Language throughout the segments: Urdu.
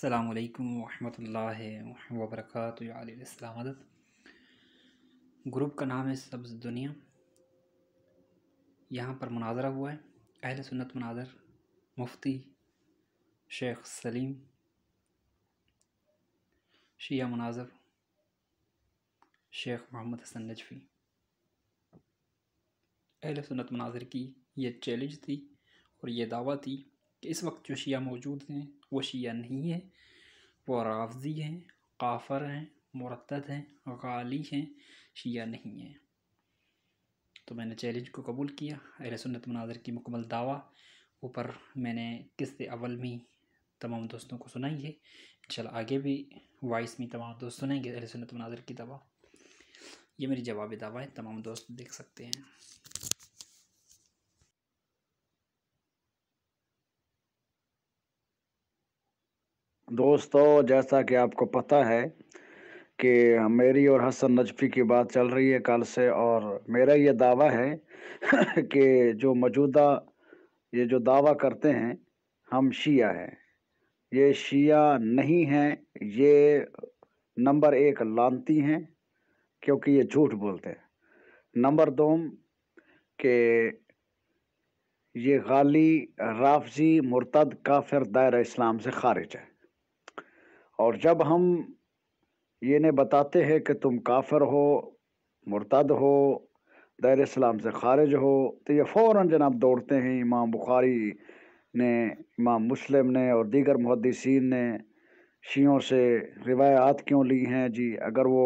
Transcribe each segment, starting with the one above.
السلام علیکم ورحمۃ اللہ وبرکاتہ علیہ السلام عدد۔ گروپ کا نام ہے سبز دنیا۔ یہاں پر مناظرہ ہوا ہے، اہل سنت مناظر، مفتی شیخ سلیم، شیعہ مناظر شیخ محمد حسن نجفی۔ اہل سنت مناظر کی یہ چیلنج تھی اور یہ دعویٰ تھی کہ اس وقت جو شیعہ موجود ہیں وہ شیعہ نہیں ہیں، وہ رافضی ہیں، کافر ہیں، مرتد ہیں، غالی ہیں، شیعہ نہیں ہیں۔ تو میں نے چیلنج کو قبول کیا۔ اہل سنت مناظر کی مکمل دعویٰ اوپر میں نے قسط اول میں تمام دوستوں کو سنائی ہے، انشاءاللہ آگے بھی وائس میں تمام دوست سنیں گے اہل سنت مناظر کی دعویٰ۔ یہ میری جوابی دعویٰ ہے، تمام دوست دیکھ سکتے ہیں۔ دوستو، جیسا کہ آپ کو پتہ ہے کہ میری اور حسن نجفی کی بات چل رہی ہے کل سے، اور میرا یہ دعویٰ ہے کہ جو موجودہ یہ جو دعویٰ کرتے ہیں ہم شیعہ ہیں، یہ شیعہ نہیں ہیں، یہ نمبر ایک لانتی ہیں کیونکہ یہ جھوٹ بولتے ہیں۔ نمبر دو کہ یہ غالی، رافضی، مرتد، کافر، دائرہ اسلام سے خارج ہے۔ اور جب ہم یہ انہیں بتاتے ہیں کہ تم کافر ہو، مرتد ہو، دائرہ اسلام سے خارج ہو، تو یہ فوراً جناب دوڑتے ہیں۔ امام بخاری نے، امام مسلم نے اور دیگر محدثین نے شیعوں سے روایات کیوں لی ہیں جی؟ اگر وہ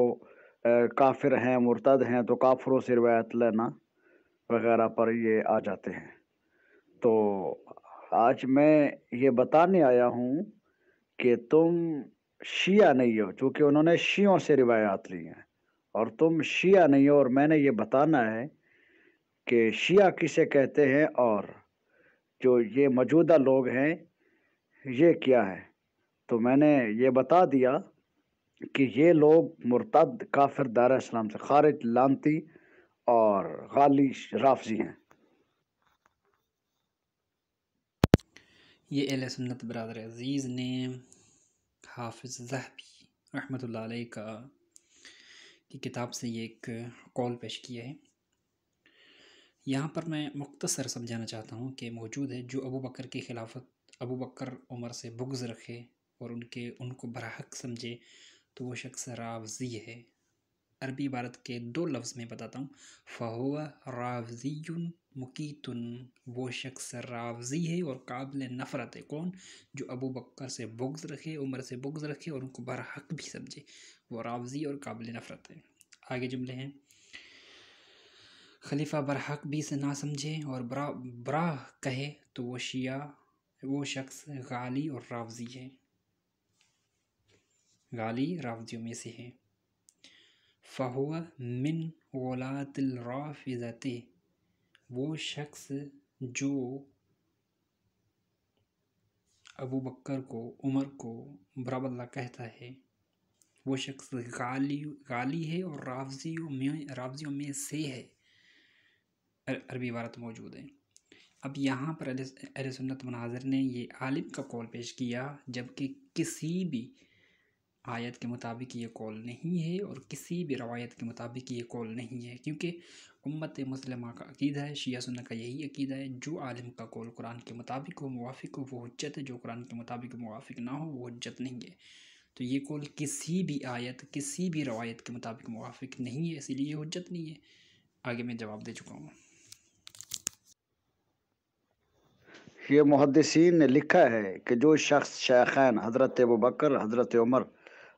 کافر ہیں، مرتد ہیں تو کافروں سے روایت لینا وغیرہ پر یہ آ جاتے ہیں۔ تو آج میں یہ بتانے آیا ہوں کہ تم شیعہ نہیں ہو، چونکہ انہوں نے شیعوں سے روایات لی ہیں، اور تم شیعہ نہیں ہو، اور میں نے یہ بتانا ہے کہ شیعہ کسے کہتے ہیں اور جو یہ موجودہ لوگ ہیں یہ کیا ہے۔ تو میں نے یہ بتا دیا کہ یہ لوگ مرتد، کافر، دائرہ اسلام سے خارج، لانتی اور غالی رافضی ہیں۔ یہ اہل سنت برادر عزیز نے حافظ ذہبی رحمۃ اللہ علیہ کی کتاب سے یہ ایک قول پیش کیا ہے۔ یہاں پر میں مختصر سمجھانا چاہتا ہوں کہ موجود ہے جو ابو بکر کی خلافت، ابو بکر عمر سے بغض رکھے اور ان کو برحق سمجھے تو وہ شخص رافضی ہے۔ عربی عبارت کے دو لفظ میں بتاتا ہوں، فَهُوَ رَافْضِيٌّ مُقِیتٌ، وہ شخص رافضی ہے اور قابل نفرت ہے۔ کون؟ جو ابو بکر سے بغض رکھے، عمر سے بغض رکھے اور ان کو برحق بھی سمجھے، وہ رافضی اور قابل نفرت ہے۔ آگے جملے ہیں، خلیفہ برحق بھی سے نہ سمجھے اور برا کہے تو وہ شیعہ، وہ شخص غالی اور رافضی ہے، غالی رافضیوں میں سے ہے۔ فَهُوَ مِنْ غُلَاةِ الرَّافِضَةِ، وہ شخص جو ابو بکر کو، عمر کو برا بلا کہتا ہے، وہ شخص غالی ہے اور رافضیوں میں سے ہے۔ عربی عبارت موجود ہے۔ اب یہاں پر اہل سنت مناظر نے یہ عالم کا قول پیش کیا، جبکہ کسی بھی آیت کے مطابق یہ قول نہیں ہے اور کسی بھی روایت کے مطابق یہ قول نہیں ہے، کیونکہ امت مسلمہ کا عقیدہ ہے، شیعہ سنہ کا یہی عقیدہ ہے، جو عالم کا قول قرآن کے مطابق ہو، موافق ہو، وہ حجت ہے، جو قرآن کے مطابق موافق نہ ہو وہ حجت نہیں ہے۔ تو یہ قول کسی بھی آیت، کسی بھی روایت کے مطابق موافق نہیں ہے، اسی لیے یہ حجت نہیں ہے۔ آگے میں جواب دے چکا ہوں۔ یہ محدثین نے لکھا ہے کہ جو شخص شیخین حضرت ابوبکر، حضرت عمر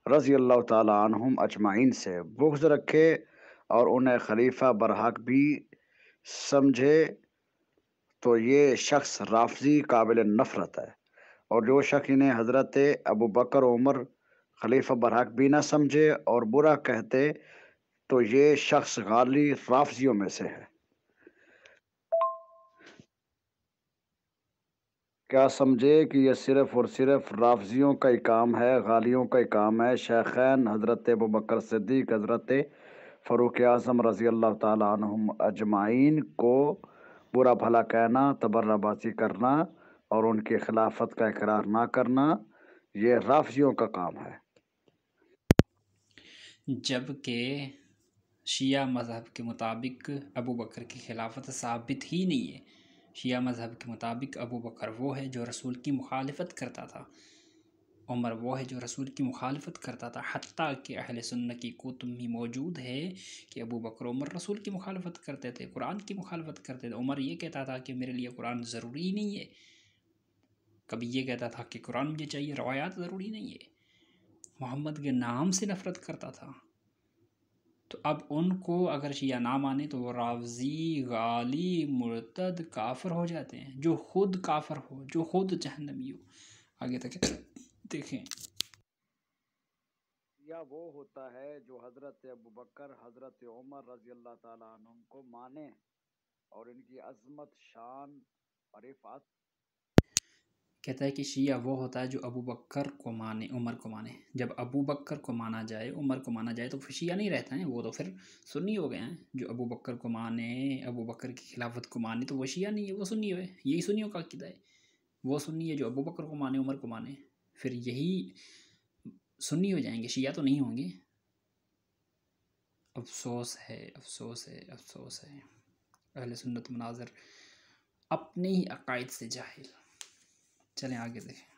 رضی اللہ تعالی عنہم اجمعین سے بغض رکھے اور انہیں خلیفہ برحق بھی سمجھے تو یہ شخص رافضی قابل نفرت ہے، اور جو شخص انہیں حضرت ابوبکر و عمر خلیفہ برحق بھی نہ سمجھے اور برا کہتے تو یہ شخص غالی رافضیوں میں سے ہے۔ کیا سمجھے کہ یہ صرف اور صرف رافضیوں کا ہی کام ہے، غالیوں کا ہی کام ہے؟ شیخین حضرت ابوبکر صدیق، حضرت فاروق اعظم رضی اللہ تعالی عنہم اجمعین کو برا بھلا کہنا، تبرہ بازی کرنا اور ان کی خلافت کا اقرار نہ کرنا، یہ رافضیوں کا کام ہے۔ جبکہ شیعہ مذہب کے مطابق ابو بکر کی خلافت ثابت ہی نہیں ہے۔ شیعہ مذہب کے مطابق ابو بکر وہ ہے جو رسول کی مخالفت کرتا تھا، عمر وہ ہے جو رسول کی مخالفت کرتا تھا، حتیٰ کہ اہل سنت کی کتب میں موجود ہے کہ ابو بکر عمر رسول کی مخالفت کرتے تھے، قرآن کی مخالفت کرتے تھے۔ عمر یہ کہتا تھا کہ میرے لیے قرآن ضروری نہیں ہے، کبھی یہ کہتا تھا کہ قرآن مجھے چاہیے، روایات ضروری نہیں ہے، محمد کے نام سے نفرت کرتا تھا۔ تو اب ان کو اگر شیعہ نہ مانے تو وہ رافضی، غالی، مرتد، کافر ہو جاتے ہیں، جو خود کافر ہو، جو خود جہنمی ہو۔ آگے تک دیکھیں۔ یا وہ ہوتا ہے جو حضرت ابو بکر، حضرت عمر رضی اللہ تعالیٰ عنہ کو مانے اور ان کی عظمت، شان اور رفعت۔ کہتا ہے کہ شیعہ وہ ہوتا ہے جو ابو بکر کو مانے، عمر کو مانے۔ جب ابو بکر کو مانا جائے، عمر کو مانا جائے تو پھر شیعہ نہیں رہتا ہے، وہ تو پھر سنی ہو گئے ہیں۔ جو ابو بکر کو مانے، ابو بکر کی خلافت کو مانے تو وہ شیعہ نہیں ہے، وہ سنی ہوئے۔ یہی سنیوں کا عقیدہ ہے، وہ سنی ہے جو ابو بکر کو مانے، عمر کو مانے، پھر یہی سنی ہو جائیں گے، شیعہ تو نہیں ہوں گے۔ افسوس ہے، افسوس ہے، افسوس ہے، اہل سنت مناظر اپنے ہی عقائد سے جاہل۔ چلیں آگے دیکھیں۔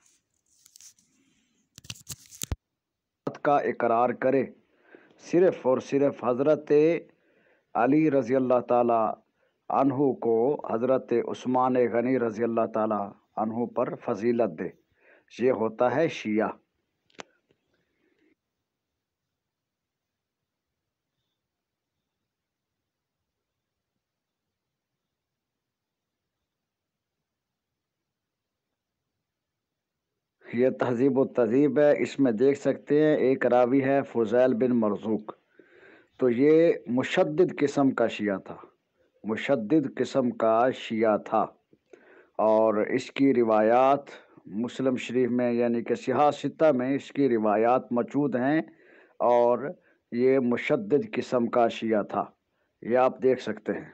کا اقرار کرے، صرف اور صرف حضرت علی رضی اللہ تعالی عنہ کو حضرت عثمان غنی رضی اللہ تعالی عنہ پر فضیلت دے، یہ ہوتا ہے شیعہ۔ یہ تہذیب و تہذیب ہے، اس میں دیکھ سکتے ہیں ایک راوی ہے فضیل بن مرزوق، تو یہ مشدد قسم کا شیعہ تھا، مشدد قسم کا شیعہ تھا، اور اس کی روایات مسلم شریف میں یعنی کہ صحاح ستہ میں اس کی روایات موجود ہیں، اور یہ مشدد قسم کا شیعہ تھا، یہ آپ دیکھ سکتے ہیں۔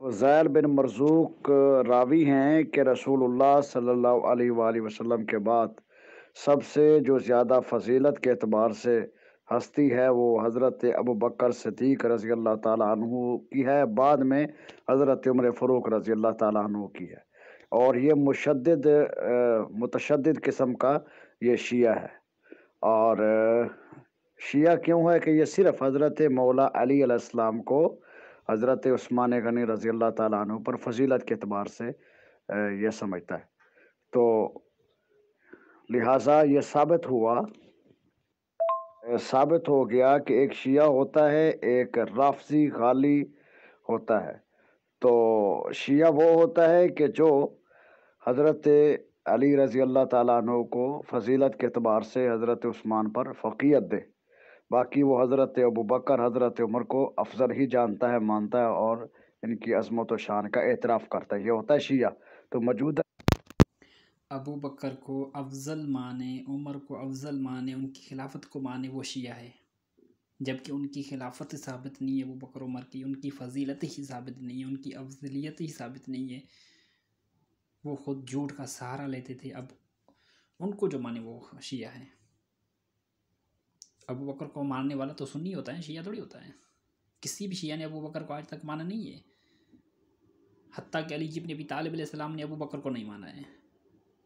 فضیل بن مرزوق راوی ہیں کہ رسول اللہ صلی اللہ علیہ وآلہ وسلم کے بعد سب سے جو زیادہ فضیلت کے اعتبار سے ہستی ہے وہ حضرت ابو بکر صدیق رضی اللہ تعالیٰ عنہ کی ہے، بعد میں حضرت عمر فاروق رضی اللہ تعالیٰ عنہ کی ہے، اور یہ متشدد قسم کا یہ شیعہ ہے۔ اور شیعہ کیوں ہے کہ یہ صرف حضرت مولا علی علیہ السلام کو حضرت عثمان غنی رضی اللہ تعالیٰ عنہ پر فضیلت کے اعتبار سے یہ سمجھتا ہے، تو لہٰذا یہ ثابت ہو گیا کہ ایک شیعہ ہوتا ہے، ایک رافضی غالی ہوتا ہے۔ تو شیعہ وہ ہوتا ہے کہ جو حضرت علی رضی اللہ تعالیٰ عنہ کو فضیلت کے اعتبار سے حضرت عثمان پر فوقیت دے، باقی وہ حضرت ابو بکر، حضرت عمر کو افضل ہی جانتا ہے، مانتا ہے، اور ان کی عظمت و شان کا اعتراف کرتا ہے، یہ ہوتا ہے شیعہ۔ تو موجودہ ابو بکر کو افضل مانے، عمر کو افضل مانے، ان کی خلافت کو مانے، وہ شیعہ ہے، جبکہ ان کی خلافت ثابت نہیں ہے، ابو بکر عمر کی، ان کی فضیلت ہی ثابت نہیں ہے، ان کی افضلیت ہی ثابت نہیں ہے، وہ خود جھوٹ کا سہارا لیتے تھے۔ اب ان کو جو مانے وہ شیعہ ہے۔ ابو بکر کو ماننے والا تو سنی ہوتا ہے، شیعہ تھوڑی ہوتا ہے۔ کسی بھی شیعہ نے ابو بکر کو آج تک مانا نہیں ہے، حتیٰ کہ علی بن ابی طالب علیہ السلام نے ابو بکر کو نہیں مانا ہے۔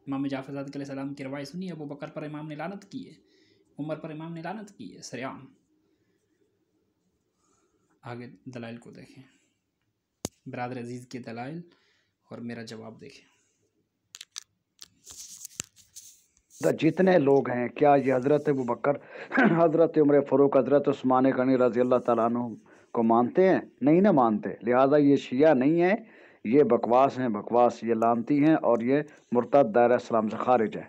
امام جعفر صادق علیہ السلام کی روایت سنی ہے، ابو بکر پر امام نے لعنت کی ہے، عمر پر امام نے لعنت کی ہے سریعام۔ آگے دلائل کو دیکھیں، برادر عزیز کے دلائل اور میرا جواب دیکھیں۔ جتنے لوگ ہیں، کیا یہ حضرت ابو بکر، حضرت عمر فاروق، حضرت عثمان غنی رضی اللہ تعالیٰ عنہ کو مانتے ہیں؟ نہیں نہ مانتے، لہٰذا یہ شیعہ نہیں ہے، یہ بکواس ہیں، بکواس، یہ لانتی ہیں، اور یہ مرتد، دائرہ اسلام سے خارج ہے۔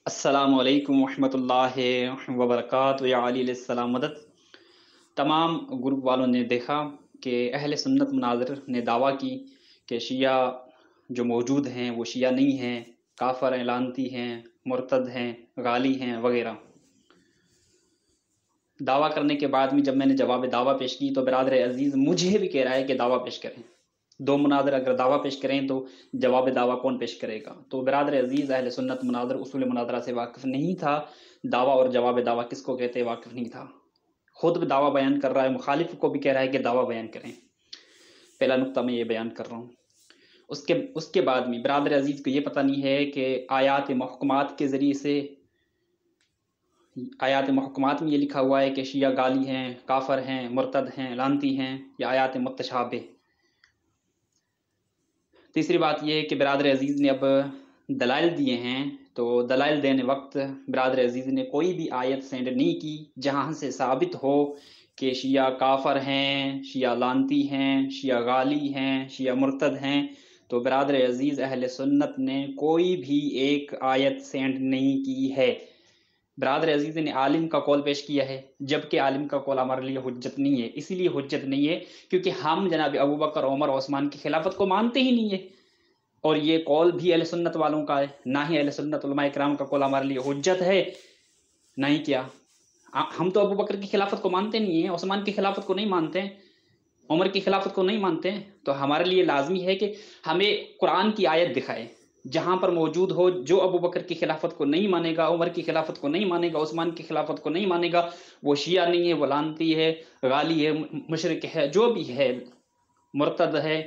السلام علیکم ورحمۃ اللہ وبرکاتہ، یا علی علیہ السلام مدد۔ تمام گروپ والوں نے دیکھا کہ اہل سنت مناظر نے دعویٰ کی کہ شیعہ جو موجود ہیں وہ شیعہ نہیں ہیں، کافر ہیں، لعنتی ہیں، مرتد ہیں، غالی ہیں وغیرہ۔ دعویٰ کرنے کے بعد میں جب میں نے جواب دعویٰ پیش کی تو برادر عزیز مجھے بھی کہہ رہا ہے کہ دعویٰ پیش کریں۔ دو مناظر اگر دعویٰ پیش کریں تو جواب دعویٰ کون پیش کرے گا؟ تو برادر عزیز اہل سنت مناظر اصول مناظرہ سے واقف نہیں تھا، دعویٰ اور جواب دعویٰ کس کو کہتے ہیں واقف نہیں تھا۔ خود بھی دعویٰ بیان کر رہا ہے، مخالف کو بھی کہہ رہا ہے کہ دعویٰ بیان کریں۔ پہلا نقطہ میں یہ بیان کر رہا ہوں۔ اس کے بعد میں برادر عزیز کو یہ پتہ نہیں ہے کہ آیات محکمات کے ذریعے سے، آیات محکمات میں یہ لکھا ہوا ہے کہ شیعہ غالی ہیں، کافر ہیں، مرتد ہیں، لعنتی ہیں، یا آیات متشابہ۔ تیسری بات یہ ہے کہ برادر عزیز نے اب دلائل دیے ہیں، تو دلائل دینے وقت برادر عزیز نے کوئی بھی آیت سینڈ نہیں کی جہاں سے ثابت ہو کہ شیعہ کافر ہیں، شیعہ لعنتی ہیں، شیعہ غالی ہیں، شیعہ مرتد ہیں۔ تو برادر عزیز اہل سنت نے کوئی بھی ایک آیت سینڈ نہیں کی ہے۔ برادر عزیز نے عالم کا قول پیش کیا ہے، جبکہ عالم کا قول ہمارے لیے حجت نہیں ہے۔ اسی لیے حجت نہیں ہے کیونکہ ہم جناب ابوبکر، عمر، عثمان کی خلافت کو مانتے ہی نہیں ہے، اور یہ قول بھی اہل سنت والوں کا ہے۔ نہ ہی اہل سنت علماء کرام کا قول ہمارے لیے حجت ہے، نہ ہی کیا ہم تو ابوبکر کی خلافت کو مانتے نہیں ہیں، عثمان کی خلافت کو نہیں مانتے ہیں، عمر کی خلافت کو نہیں مانتے ہیں۔ تو ہمارے لیے لازمی ہے کہ ہمیں قرآن کی آیت دکھائے جہاں پر موجود ہو، جو ابوبکر کی خلافت کو نہیں مانے گا، عمر کی خلافت کو نہیں مانے گا، عثمان کی خلافت کو نہیں مانے گا، وہ شیعہ نہیں ہے، وہ لعنتی ہے، غالی ہے، مشرک ہے، جو بھی ہے، مرتد ہے۔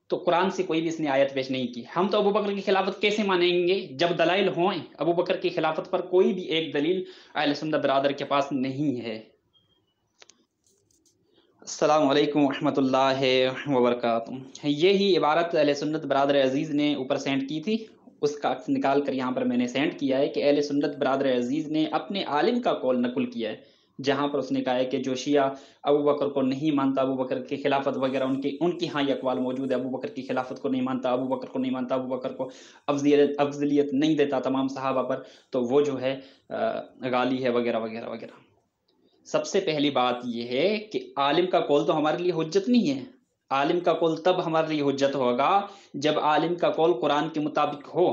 تو قرآن سے کوئی بھی اس نے آیت پیش نہیں کی۔ ہم تو ابوبکر کی خلافت کیسے مانیں گے جب دلائل ہوں؟ ابوبکر کی خلافت پر کوئی بھی ایک دلیل اہل سنت برادر کے پاس نہیں ہے۔ السلام علیکم ورحمۃ اللہ وبرکاتہ۔ یہی عبارت اہل سنت برادر عزیز نے اوپر سینڈ کی تھی، اس کا عکس نکال کر یہاں پر میں نے سینڈ کیا ہے کہ اہل سنت برادر عزیز نے اپنے عالم کا قول نقل کیا ہے، جہاں پر اس نے کہا ہے کہ جو شیعہ ابوبکر کو نہیں مانتا، ابوبکر کی خلافت وغیرہ ان کی ہاں یہ اقوال موجود ہے، ابوبکر کی خلافت کو نہیں مانتا، ابوبکر کو نہیں مانتا، ابوبکر کو افضلیت نہیں دیتا تمام صحابہ پر، تو وہ جو ہے غالی ہے وغیرہ وغیرہ وغیرہ۔ سب سے پہلی بات یہ ہے کہ عالم کا قول تو ہمارے لیے حجت نہیں ہے۔ عالم کا قول تب ہمارے لیے حجت ہوگا جب عالم کا قول قرآن کے مطابق ہو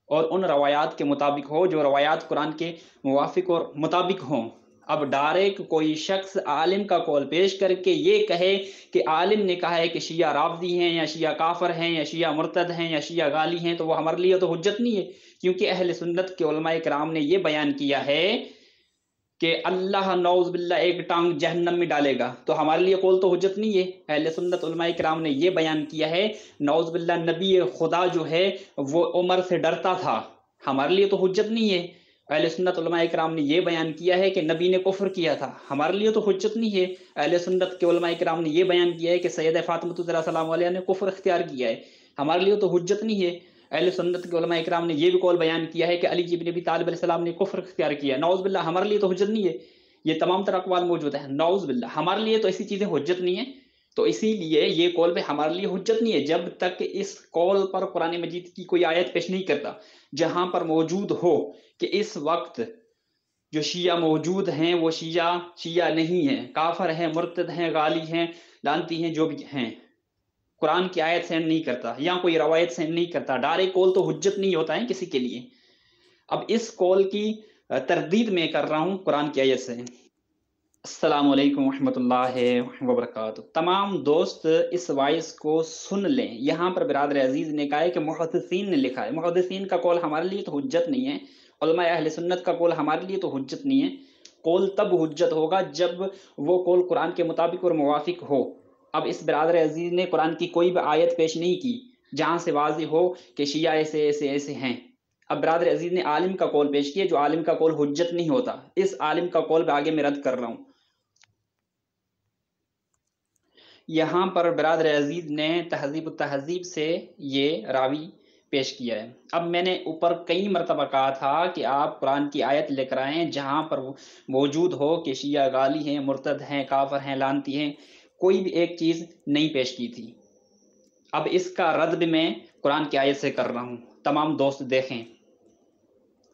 اور ان روایات کے مطابق ہو جو روایات قرآن کے موافق اور مطابق ہوں۔ اب ڈائریکٹ کوئی شخص عالم کا قول پیش کر کے یہ کہے کہ عالم نے کہا ہے کہ شیعہ رافضی ہیں یا شیعہ کافر ہیں یا شیعہ مرتد ہیں یا شیعہ غالی ہیں، تو وہ ہمارے لیے تو حجت نہیں ہے، کیونکہ اہل سنت کے علماء کرام نے یہ بیان کیا ہے کہ اللہ نعوذ باللہ ایک ٹانگ جہنم میں ڈالے گا، تو ہمارے لیے قول تو حجت نہیں ہے۔ اہل سنت علماء کرام نے یہ بیان کیا ہے نعوذ باللہ نبی خدا جو ہے وہ عمر سے ڈرتا تھا، ہمارے لیے تو حجت نہیں ہے۔ اہل سنت علماء کرام نے یہ بیان کیا ہے کہ نبی نے کفر کیا تھا، ہمارے لیے تو حجت نہیں ہے۔ اہل سنت کے علماء کرام نے یہ بیان کیا ہے کہ سیدہ فاطمہ الزہرا سلام علیہا نے کفر اختیار کیا ہے، ہمارے لیے تو حجت نہیں ہے۔ اہل سنت کے علماء کرام نے یہ بھی قول بیان کیا ہے کہ علی ابن ابی طالب علیہ السلام نے کفر اختیار کیا، نعوذ باللہ ہمارے لیے تو حجت نہیں ہے۔ یہ تمام تر اقوال موجود ہے، نعوذ باللہ ہمارے لیے تو ایسی چیزیں حجت نہیں ہے۔ تو اسی لیے یہ قول بھی ہمارے لیے حجت نہیں ہے جب تک اس قول پر قرآن مجید کی کوئی آیت پیش نہیں کرتا جہاں پر موجود ہو کہ اس وقت جو شیعہ موجود ہیں وہ شیعہ نہیں ہیں، کافر ہیں، مرتد ہیں، غالی ہیں، لعنتی ہیں، جو بھی ہیں، قرآن کی آیت سینڈ نہیں کرتا یا کوئی روایت سینڈ نہیں کرتا، ڈائریکٹ قول تو حجت نہیں ہوتا ہے کسی کے لیے۔ اب اس قول کی تردید میں کر رہا ہوں قرآن کی آیت سے۔ السلام علیکم ورحمۃ اللہ وبرکاتہ۔ تمام دوست اس وائس کو سن لیں، یہاں پر برادر عزیز نے کہا ہے کہ محدثین نے لکھا ہے، محدثین کا قول ہمارے لیے تو حجت نہیں ہے، علماء اہل سنت کا قول ہمارے لیے تو حجت نہیں ہے۔ قول تب حجت ہوگا جب وہ قول قرآن کے مطابق اور موافق ہو۔ اب اس برادر عزیز نے قرآن کی کوئی بھی آیت پیش نہیں کی جہاں سے واضح ہو کہ شیعہ ایسے ایسے ایسے ہیں۔ اب برادر عزیز نے عالم کا قول پیش کیا جو عالم کا قول حجت نہیں ہوتا، اس عالم کا قول بھی آگے میں رد کر رہا ہوں۔ یہاں پر برادر عزیز نے تہذیب التہذیب سے یہ راوی پیش کیا ہے۔ اب میں نے اوپر کئی مرتبہ کہا تھا کہ آپ قرآن کی آیت لے کر آئیں جہاں پر موجود ہو کہ شیعہ غالی ہیں، مرتد ہیں، کافر ہیں، لعنتی ہیں، کوئی بھی ایک چیز نہیں پیش کی تھی۔ اب اس کا رد بھی میں قرآن کی آیت سے کر رہا ہوں، تمام دوست دیکھیں۔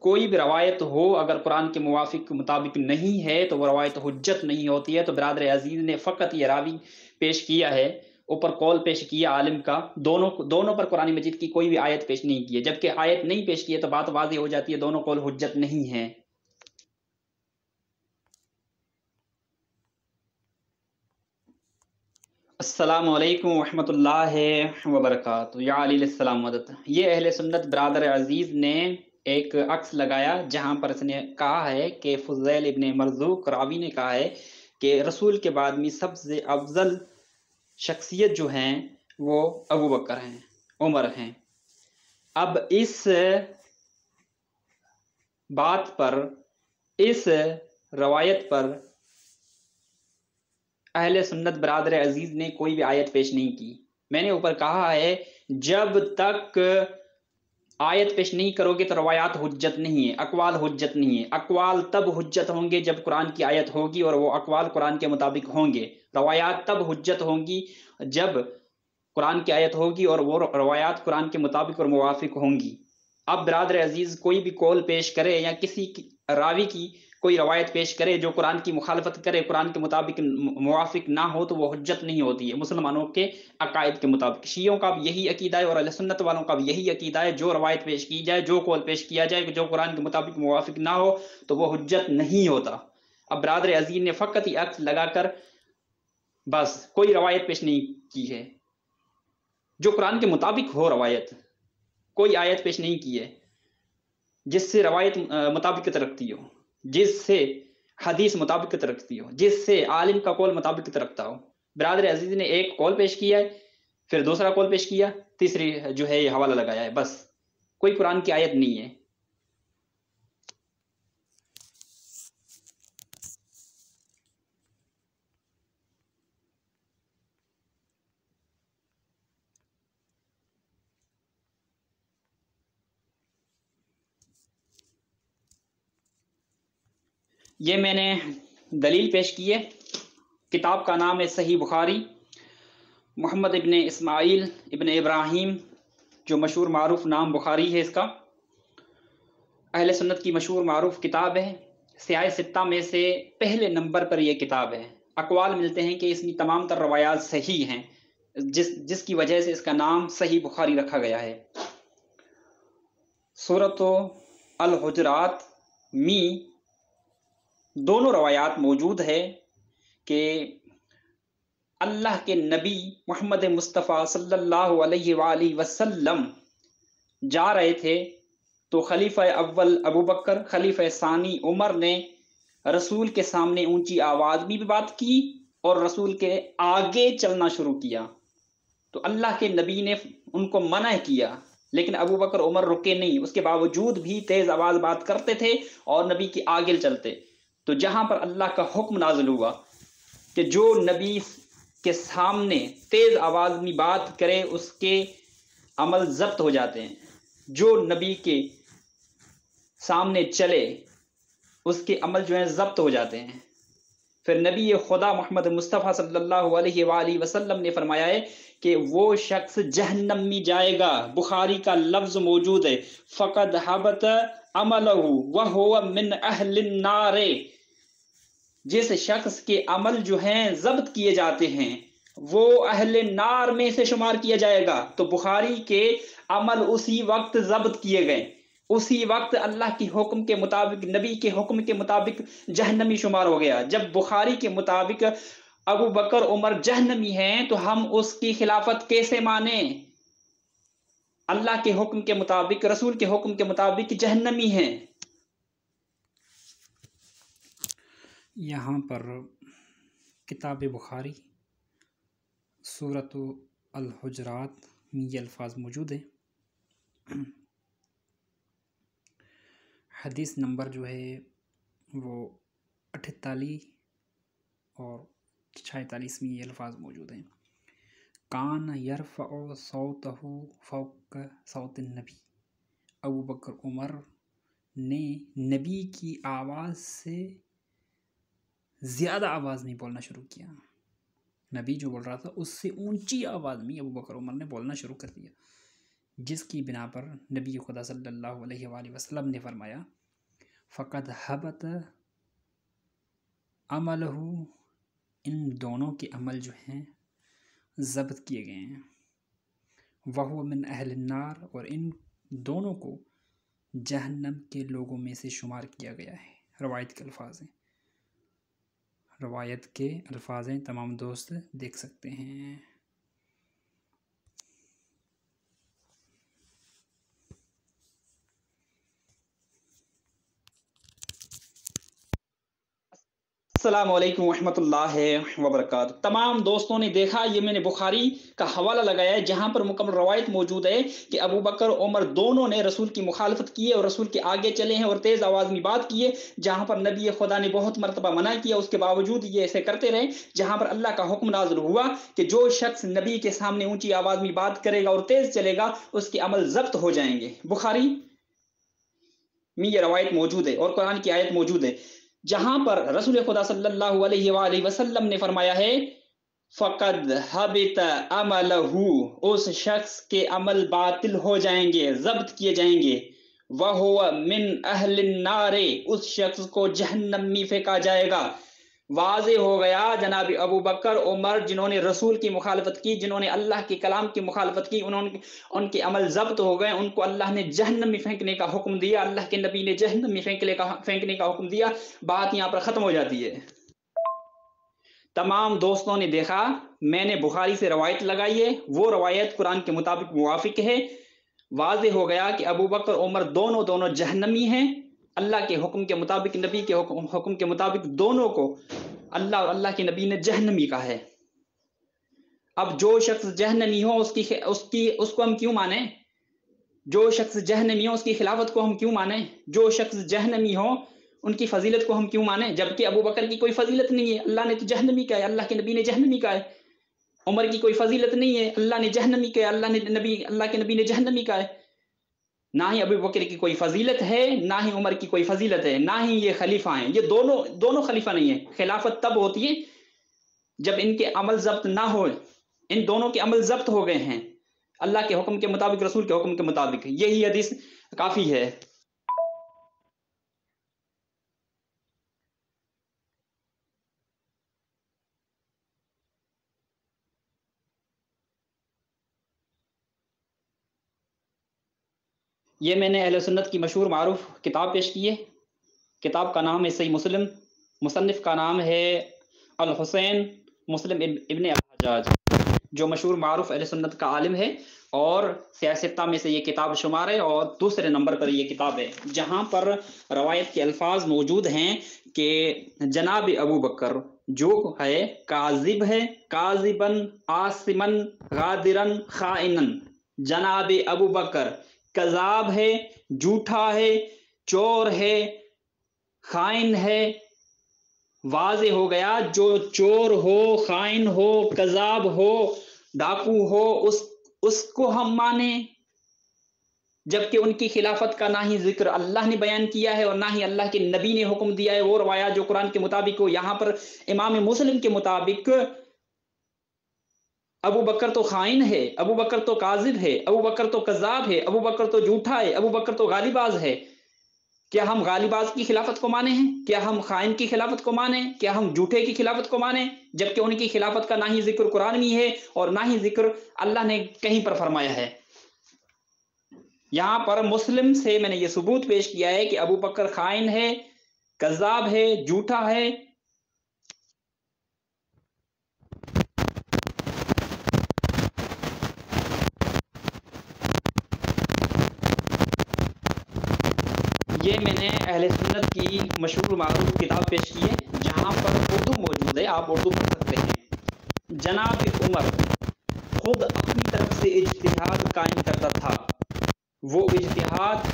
کوئی بھی روایت ہو اگر قرآن کے موافق کے مطابق نہیں ہے تو وہ روایت حجت نہیں ہوتی ہے۔ تو برادر عزیز نے فقط یہ راوی پیش کیا ہے اوپر قول پیش کیا عالم کا، دونوں پر قرآن مجید کی کوئی بھی آیت پیش نہیں کی ہے، جبکہ آیت نہیں پیش کی ہے تو بات واضح ہو جاتی ہے دونوں قول حجت نہیں ہیں۔ السلام علیکم ورحمۃ اللہ وبرکاتہ۔ یا علیہ السلام مدد۔ یہ اہل سنت برادر عزیز نے ایک عکس لگایا جہاں پر اس نے کہا ہے کہ فضیل ابن مرزوق راوی نے کہا ہے کہ رسول کے بعد میں سب سے افضل شخصیت جو ہیں وہ ابو بکر ہیں، عمر ہیں۔ اب اس بات پر، اس روایت پر اہل سنت برادر عزیز نے کوئی بھی آیت پیش نہیں کی۔ میں نے اوپر کہا ہے جب تک آیت پیش نہیں کرو گے تو روایات حجت نہیں ہے، اقوال حجت نہیں ہے۔ اقوال تب حجت ہوں گے جب قرآن کی آیت ہوگی اور وہ اقوال قرآن کے مطابق ہوں گے۔ روایات تب حجت ہوں گی جب قرآن کی آیت ہوگی اور وہ روایات قرآن کے مطابق اور موافق ہوں گی۔ اب برادر عزیز کوئی بھی قول پیش کرے یا کسی راوی کی کوئی روایت پیش کرے جو قرآن کی مخالفت کرے، قرآن کے مطابق موافق نہ ہو تو وہ حجت نہیں ہوتی ہے مسلمانوں کے عقائد کے مطابق۔ شیعوں کا بھی یہی عقیدہ ہے اور اہل سنت والوں کا بھی یہی عقیدہ ہے، جو روایت پیش کی جائے، جو قول پیش کیا جائے، جو قرآن کے مطابق موافق نہ ہو تو وہ حجت نہیں ہوتا۔ اب برادر عزیز نے فقط ہی عکس لگا کر بس کوئی روایت پیش نہیں کی ہے جو قرآن کے مطابق ہو، روایت کوئی آیت پیش نہیں کی ہے جس سے روایت مطابقت رکھتی ہو، جس سے حدیث مطابقت رکھتی ہو، جس سے عالم کا قول مطابقت رکھتا ہو۔ برادر عزیز نے ایک قول پیش کیا ہے، پھر دوسرا قول پیش کیا، تیسری جو ہے یہ حوالہ لگایا ہے، بس کوئی قرآن کی آیت نہیں ہے۔ یہ میں نے دلیل پیش کی ہے، کتاب کا نام ہے صحیح بخاری، محمد ابن اسماعیل ابن ابراہیم جو مشہور معروف نام بخاری ہے اس کا، اہل سنت کی مشہور معروف کتاب ہے، سیاہ ستہ میں سے پہلے نمبر پر یہ کتاب ہے۔ اقوال ملتے ہیں کہ اس کی تمام تر روایات صحیح ہیں، جس کی وجہ سے اس کا نام صحیح بخاری رکھا گیا ہے۔ سورۃ الحجرات میں دونوں روایات موجود ہے کہ اللہ کے نبی محمد مصطفیٰ صلی اللہ علیہ وآلہ وسلم جا رہے تھے تو خلیفہ اول ابو بکر، خلیفہ ثانی عمر نے رسول کے سامنے اونچی آواز میں بھی بات کی اور رسول کے آگے چلنا شروع کیا، تو اللہ کے نبی نے ان کو منع کیا، لیکن ابو بکر عمر رکے نہیں، اس کے باوجود بھی تیز آواز بات کرتے تھے اور نبی کے آگے چلتے۔ تو جہاں پر اللہ کا حکم نازل ہوا کہ جو نبی کے سامنے تیز آواز میں بات کرے اس کے عمل ضبط ہو جاتے ہیں، جو نبی کے سامنے چلے اس کے عمل جو ہیں ضبط ہو جاتے ہیں۔ پھر نبی خدا محمد مصطفیٰ صلی اللہ علیہ وآلہ وسلم نے فرمایا ہے کہ وہ شخص جہنم میں جائے گا، بخاری کا لفظ موجود ہے، فقد حبط عملہ وہو من اہل النار، جس شخص کے عمل جو ہیں ضبط کیے جاتے ہیں وہ اہل نار میں سے شمار کیا جائے گا۔ تو بخاری کے عمل اسی وقت ضبط کیے گئے، اسی وقت اللہ کی حکم کے مطابق، نبی کے حکم کے مطابق جہنمی شمار ہو گیا۔ جب بخاری کے مطابق ابو بکر عمر جہنمی ہیں تو ہم اس کی خلافت کیسے مانیں؟ اللہ کے حکم کے مطابق، رسول کے حکم کے مطابق جہنمی ہیں۔ یہاں پر کتاب بخاری سورۃ الحجرات میں یہ الفاظ موجود ہیں۔ حدیث نمبر جو ہے وہ 48 اور 46 میں یہ الفاظ موجود ہیں۔ کان یرفع صوتہ فوق صوت النبی، ابو بکر عمر نے نبی کی آواز سے زیادہ آواز میں بولنا شروع کیا، نبی جو بول رہا تھا اس سے اونچی آواز میں ابو بکر عمر نے بولنا شروع کر دیا، جس کی بنا پر نبی خدا صلی اللہ علیہ وآلہ وسلم نے فرمایا فقد حبط عملہ، ان دونوں کے عمل جو ہیں ضبط کیے گئے ہیں۔ وَهُوَ مِنْ أَهْلِ النَّارِ، اور ان دونوں کو جہنم کے لوگوں میں سے شمار کیا گیا ہے۔ روایت کے الفاظ ہیں، روایت کے الفاظ ہیں، تمام دوست دیکھ سکتے ہیں۔ السلام علیکم ورحمۃ اللہ وبرکاتہ۔ تمام دوستوں نے دیکھا، یہ میں نے بخاری کا حوالہ لگایا ہے جہاں پر مکمل روایت موجود ہے کہ ابو بکر عمر دونوں نے رسول کی مخالفت کی ہے اور رسول کے آگے چلے ہیں اور تیز آواز میں بات کی ہے، جہاں پر نبی خدا نے بہت مرتبہ منع کیا، اس کے باوجود یہ ایسے کرتے رہے، جہاں پر اللہ کا حکم نازل ہوا کہ جو شخص نبی کے سامنے اونچی آواز میں بات کرے گا اور تیز چلے گا اس کے عمل ضبط ہو جائیں گے۔ بخاری میں یہ روایت موجود ہے اور قرآن کی آیت موجود ہے جہاں پر رسول خدا صلی اللہ علیہ وآلہ وسلم نے فرمایا ہے فَقَدْ حَبِطَ عَمَلُهُ، اس شخص کے عمل باطل ہو جائیں گے، ضبط کیے جائیں گے۔ وَهُوَ مِنْ أَهْلِ النَّارِ، اس شخص کو جہنم میں پھینکا جائے گا۔ واضح ہو گیا جناب ابو بکر عمر جنہوں نے رسول کی مخالفت کی، جنہوں نے اللہ کے کلام کی مخالفت کی، ان کے عمل ضبط ہو گئے، ان کو اللہ نے جہنم میں پھینکنے کا حکم دیا، اللہ کے نبی نے جہنم میں پھینکنے کا حکم دیا۔ بات یہاں پر ختم ہو جاتی ہے۔ تمام دوستوں نے دیکھا، میں نے بخاری سے روایت لگائی ہے، وہ روایت قرآن کے مطابق موافق ہے۔ واضح ہو گیا کہ ابو بکر عمر دونوں جہنمی ہیں، اللہ کے حکم کے مطابق، نبی کے حکم کے مطابق دونوں کو اللہ اور اللہ کے نبی نے جہنمی کہا ہے۔ اب جو شخص جہنمی ہو اس کو ہم کیوں مانیں؟ جو شخص جہنمی ہو اس کی خلافت کو ہم کیوں مانیں؟ جو شخص جہنمی ہو ان کی فضیلت کو ہم کیوں مانیں؟ جبکہ ابو بکر کی کوئی فضیلت نہیں ہے، اللہ نے تو جہنمی کہا ہے، اللہ کے نبی نے جہنمی کہا ہے۔ عمر کی کوئی فضیلت نہیں ہے، اللہ نے جہنمی کہا، اللہ کے نبی نے جہنمی کہا ہے۔ نہ ہی ابو بکر کی کوئی فضیلت ہے، نہ ہی عمر کی کوئی فضیلت ہے، نہ ہی یہ خلیفہ ہیں، یہ دونوں خلیفہ نہیں ہیں۔ خلافت تب ہوتی ہے جب ان کے عمل ضبط نہ ہو، ان دونوں کے عمل ضبط ہو گئے ہیں اللہ کے حکم کے مطابق، رسول کے حکم کے مطابق، یہی حدیث کافی ہے۔ یہ میں نے اہل سنت کی مشہور معروف کتاب پیش کی ہے، کتاب کا نام ہے صحیح مسلم، مصنف کا نام ہے الحسین مسلم ابن الحجاج، جو مشہور معروف اہل سنت کا عالم ہے اور سیاستہ میں سے یہ کتاب شمار ہے، اور دوسرے نمبر پر یہ کتاب ہے جہاں پر روایت کے الفاظ موجود ہیں کہ جناب ابو بکر جو ہے کاذب ہے، کاذبن آثمن غادرن خائنن، جناب ابو بکر کذاب ہے، جھوٹا ہے، چور ہے، خائن ہے۔ واضح ہو گیا جو چور ہو، خائن ہو، کذاب ہو، ڈاکو ہو، اس کو ہم مانیں، جبکہ ان کی خلافت کا نہ ہی ذکر اللہ نے بیان کیا ہے اور نہ ہی اللہ کے نبی نے حکم دیا ہے۔ وہ روایات جو قرآن کے مطابق ہو، یہاں پر امام مسلم کے مطابق ابو بکر تو خائن ہے، ابو بکر تو کاذب ہے، ابو بکر تو کذاب ہے، ابو بکر تو جھوٹا ہے، ابو بکر تو غالی باز ہے۔ کیا ہم غالی باز کی خلافت کو مانے ہیں؟ کیا ہم خائن کی خلافت کو مانیں؟ کیا ہم جھوٹے کی خلافت کو مانیں؟ جبکہ ان کی خلافت کا نہ ہی ذکر قرآن میں ہے اور نہ ہی ذکر اللہ نے کہیں پر فرمایا ہے۔ یہاں پر مسلم سے میں نے یہ ثبوت پیش کیا ہے کہ ابو بکر خائن ہے، کذاب ہے، جھوٹا ہے۔ یہ میں نے اہل سنت کی مشہور معروف کتاب پیش کی ہے جہاں پر اردو موجود ہے، آپ اردو پڑھ سکتے ہیں۔ جناب عمر خود اپنی طرف سے اجتہاد قائم کرتا تھا، وہ اجتہاد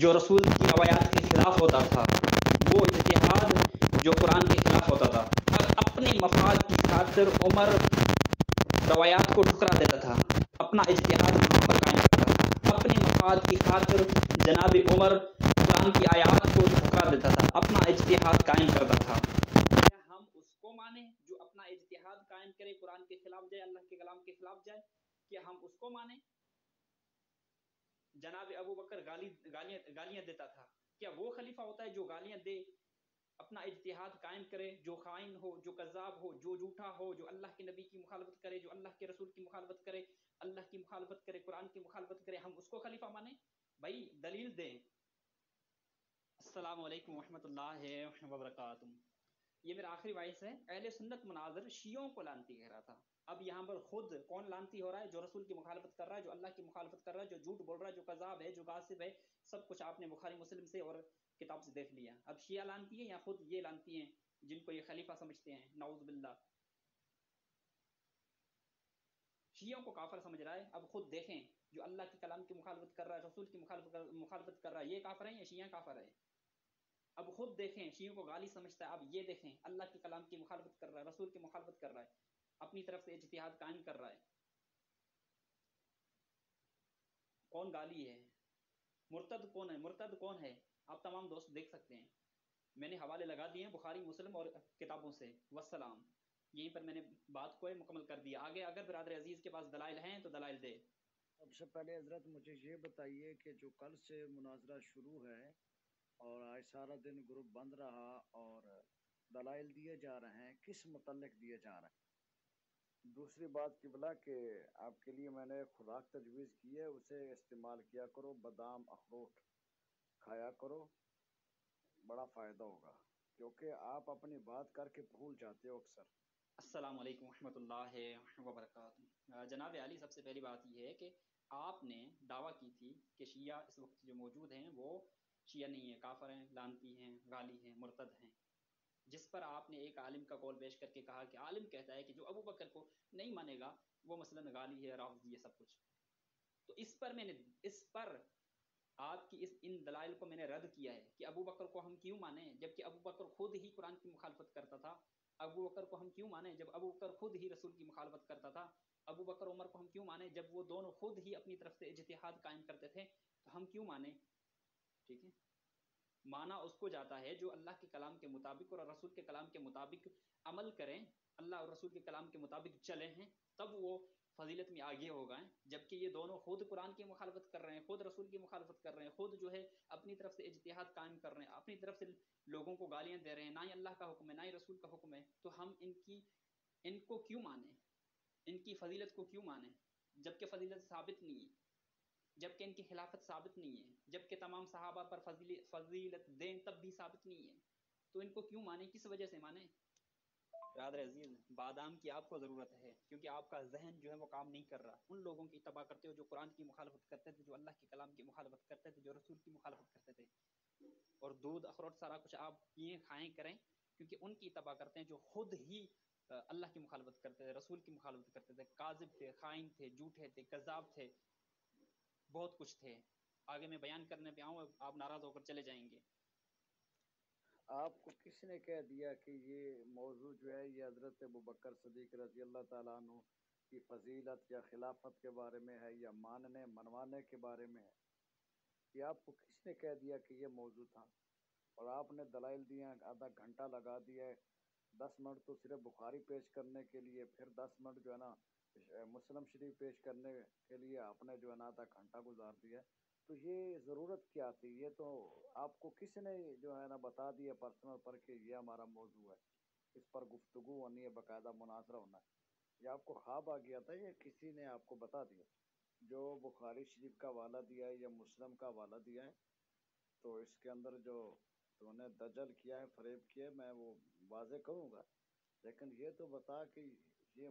جو رسول کی روایات کے خلاف ہوتا تھا، وہ اجتہاد جو قرآن کے خلاف ہوتا تھا، اور اپنے مفاد کی خاطر عمر روایات کو ٹھکرا دیتا تھا، اپنا اجتہاد وہاں پر قائم کرتا تھا۔ اپنے مفاد کی خاطر جناب عمر قرآن کی آیات کو ٹھکرا دیتا تھا، اپنا اجتہاد قائم کرتا تھا۔ کیا ہم اس کو مانیں جو اپنا اجتہاد قائم کرے، قرآن کے خلاف جائے، اللہ کے کلام کے خلاف جائے؟ کیا ہم اس کو مانیں؟ جناب ابو بکر گالیاں دیتا تھا، کیا وہ خلیفہ ہوتا ہے جو گالیاں دے؟ اپنا اجتہاد قائم کرے، جو خائن ہو، جو کذاب ہو، جو جھوٹا ہو، جو اللہ کے نبی کی مخالفت کرے، جو اللہ کے رسول کی مخالفت کرے، اللہ کی مخالفت کرے، قرآن کی مخالفت کرے، ہم اس کو خلیفہ مانیں؟ بھائی دلیل دیں۔ السلام علیکم ورحمۃ اللہ وبرکاتہ۔ یہ میرا آخری وائس ہے۔ اہل سنت مناظر شیعوں کو لانتی کہہ رہا تھا، اب یہاں پر خود کون لانتی ہو رہا ہے؟ جو رسول کی مخالفت کر رہا ہے، جو اللہ کی مخالفت کر رہا ہے، جو جھوٹ بول رہا ہے، جو کذاب ہے، جو غاصب ہے، سب کچھ آپ نے بخاری مسلم سے اور کتاب سے دیکھ لیا۔ اب شیعہ لانتی ہے یا خود یہ لانتی ہیں جن کو یہ خلیفہ سمجھتے ہیں؟ نعوذ باللہ، شیعوں کو کافر سمجھ رہا ہے۔ اب خود دیکھیں، جو اللہ کے کلام کی مخالفت کر رہا ہے، رسول کی مخالفت کر رہا ہے، یہ کافر ہیں یا شیعہ کافر ہے؟ اب خود دیکھیں، شیعوں کو گالی سمجھتا ہے، اب یہ دیکھیں اللہ کے کلام کی مخالفت کر رہا ہے، رسول کی مخالفت کر رہا ہے، اپنی طرف سے اجتہاد قائم کر رہا ہے، کون گالی ہے؟ مرتد کون ہے؟ مرتد کون ہے؟ آپ تمام دوست دیکھ سکتے ہیں، میں نے حوالے لگا دیے ہیں بخاری مسلم اور کتابوں سے۔ والسلام، یہیں پر میں نے بات کو مکمل کر دیا۔ آگے اگر برادر عزیز کے پاس دلائل ہیں تو دلائل دے۔ سب سے پہلے حضرت مجھے یہ بتائیے کہ جو کل سے مناظرہ شروع ہے اور آج سارا دن گروپ بند رہا اور دلائل دیے جا رہے ہیں، کس متعلق دیے جا رہے ہیں؟ دوسری بات قبلہ کہ آپ کے لیے میں نے خوراک تجویز کی ہے، اسے استعمال کیا کرو، بادام اخروٹ کھایا کرو، بڑا فائدہ ہوگا، کیونکہ آپ اپنی بات کر کے بھول جاتے ہو اکثر۔ السلام علیکم ورحمۃ اللہ وبرکاتہ۔ جناب علی، سب سے پہلی بات یہ ہے کہ آپ نے دعویٰ کی تھی کہ شیعہ اس وقت جو موجود ہیں وہ شیعہ نہیں ہیں، کافر ہیں، لعنتی ہیں، غالی ہیں، مرتد ہیں، جس پر آپ نے ایک عالم کا قول پیش کر کے کہا کہ عالم کہتا ہے کہ جو ابو بکر کو نہیں مانے گا وہ مثلاً غالی ہے، رافضی ہے، سب کچھ۔ تو اس پر آپ کی ان دلائل کو میں نے رد کیا ہے کہ ابو بکر کو ہم کیوں مانیں جبکہ ابو بکر خود ہی قرآن کی مخالفت کرتا تھا؟ ابو بکر کو ہم کیوں مانیں جب ابو بکر خود ہی رسول کی مخالفت کرتا تھا؟ ابو بکر عمر کو ہم کیوں مانیں جب وہ دونوں خود ہی اپنی طرف سے اجتہاد قائم کرتے تھے؟ تو ہم کیوں مانیں؟ ٹھیک ہے، مانا اس کو جاتا ہے جو اللہ کے کلام کے مطابق اور رسول کے کلام کے مطابق عمل کریں، اللہ اور رسول کے کلام کے مطابق چلے ہیں، تب وہ فضیلت میں آگے ہو گئے، جبکہ یہ دونوں خود قرآن کی مخالفت کر رہے ہیں، خود رسول کی مخالفت کر رہے ہیں، خود جو ہے اپنی طرف سے اجتہاد قائم کر رہے ہیں، اپنی طرف سے لوگوں کو گالیاں دے رہے ہیں، نہ ہی اللہ کا حکم ہے نہ ہی رسول کا حکم ہے، تو ہم ان کو کیوں مانیں؟ ان کی فضیلت کو کیوں مانیں جبکہ فضیلت ثابت نہیں ہے، جبکہ ان کی خلافت ثابت نہیں ہے، جبکہ تمام صحابہ پر فضیلت دیں تب بھی ثابت نہیں ہے؟ تو ان کو کیوں مانیں؟ کس وجہ سے مانیں؟ برادر عزیز، بادام کی آپ کو ضرورت ہے کیونکہ آپ کا ذہن جو ہے وہ کام نہیں کر رہا۔ ان لوگوں کی اتباع کرتے ہو جو قرآن کی مخالفت کرتے تھے، جو اللہ کے کلام کی مخالفت کرتے تھے، جو رسول کی مخالفت کرتے تھے، اور دودھ اخروٹ سارا کچھ آپ پیئیں کھائیں کریں، کیونکہ ان کی اتباع کرتے ہیں جو خود ہی اللہ کی مخالفت کرتے تھے، رسول کی مخالفت کرتے تھے، کاذب تھے، خائن تھے، جھوٹے تھے، کذاب تھے، بہت کچھ تھے۔ آگے میں بیان کرنے پہ آؤں، آپ ناراض ہو کر چلے جائیں گے۔ آپ کو کس نے کہہ دیا کہ یہ موضوع جو ہے یہ حضرت ابوبکر صدیق رضی اللہ تعالیٰ عنہ کی فضیلت یا خلافت کے بارے میں ہے یا منوانے کے بارے میں ہے؟ یہ آپ کو کس نے کہہ دیا کہ یہ موضوع تھا؟ اور آپ نے دلائل دیا، آدھا گھنٹہ لگا دیا ہے، 10 منٹ تو صرف بخاری پیش کرنے کے لیے، پھر 10 منٹ جو ہے نا مسلم شریف پیش کرنے کے لیے آپ نے جو ہے نا آدھا گھنٹہ گزار دیا۔ تو یہ ضرورت کیا تھی؟ یہ تو آپ کو کس نے جو ہے نا بتا دیا پرسنل پر کہ یہ ہمارا موضوع ہے، اس پر گفتگو ہونی ہے، باقاعدہ مناظرہ ہونا ہے؟ یہ آپ کو خواب آ گیا تھا یا کسی نے آپ کو بتا دیا؟ جو بخاری شریف کا حوالہ دیا ہے یا مسلم کا حوالہ دیا ہے تو اس کے اندر جو تو نے دجل کیا ہے، فریب کیا ہے، میں وہ واضح کروں گا، لیکن یہ تو بتا کہ یہ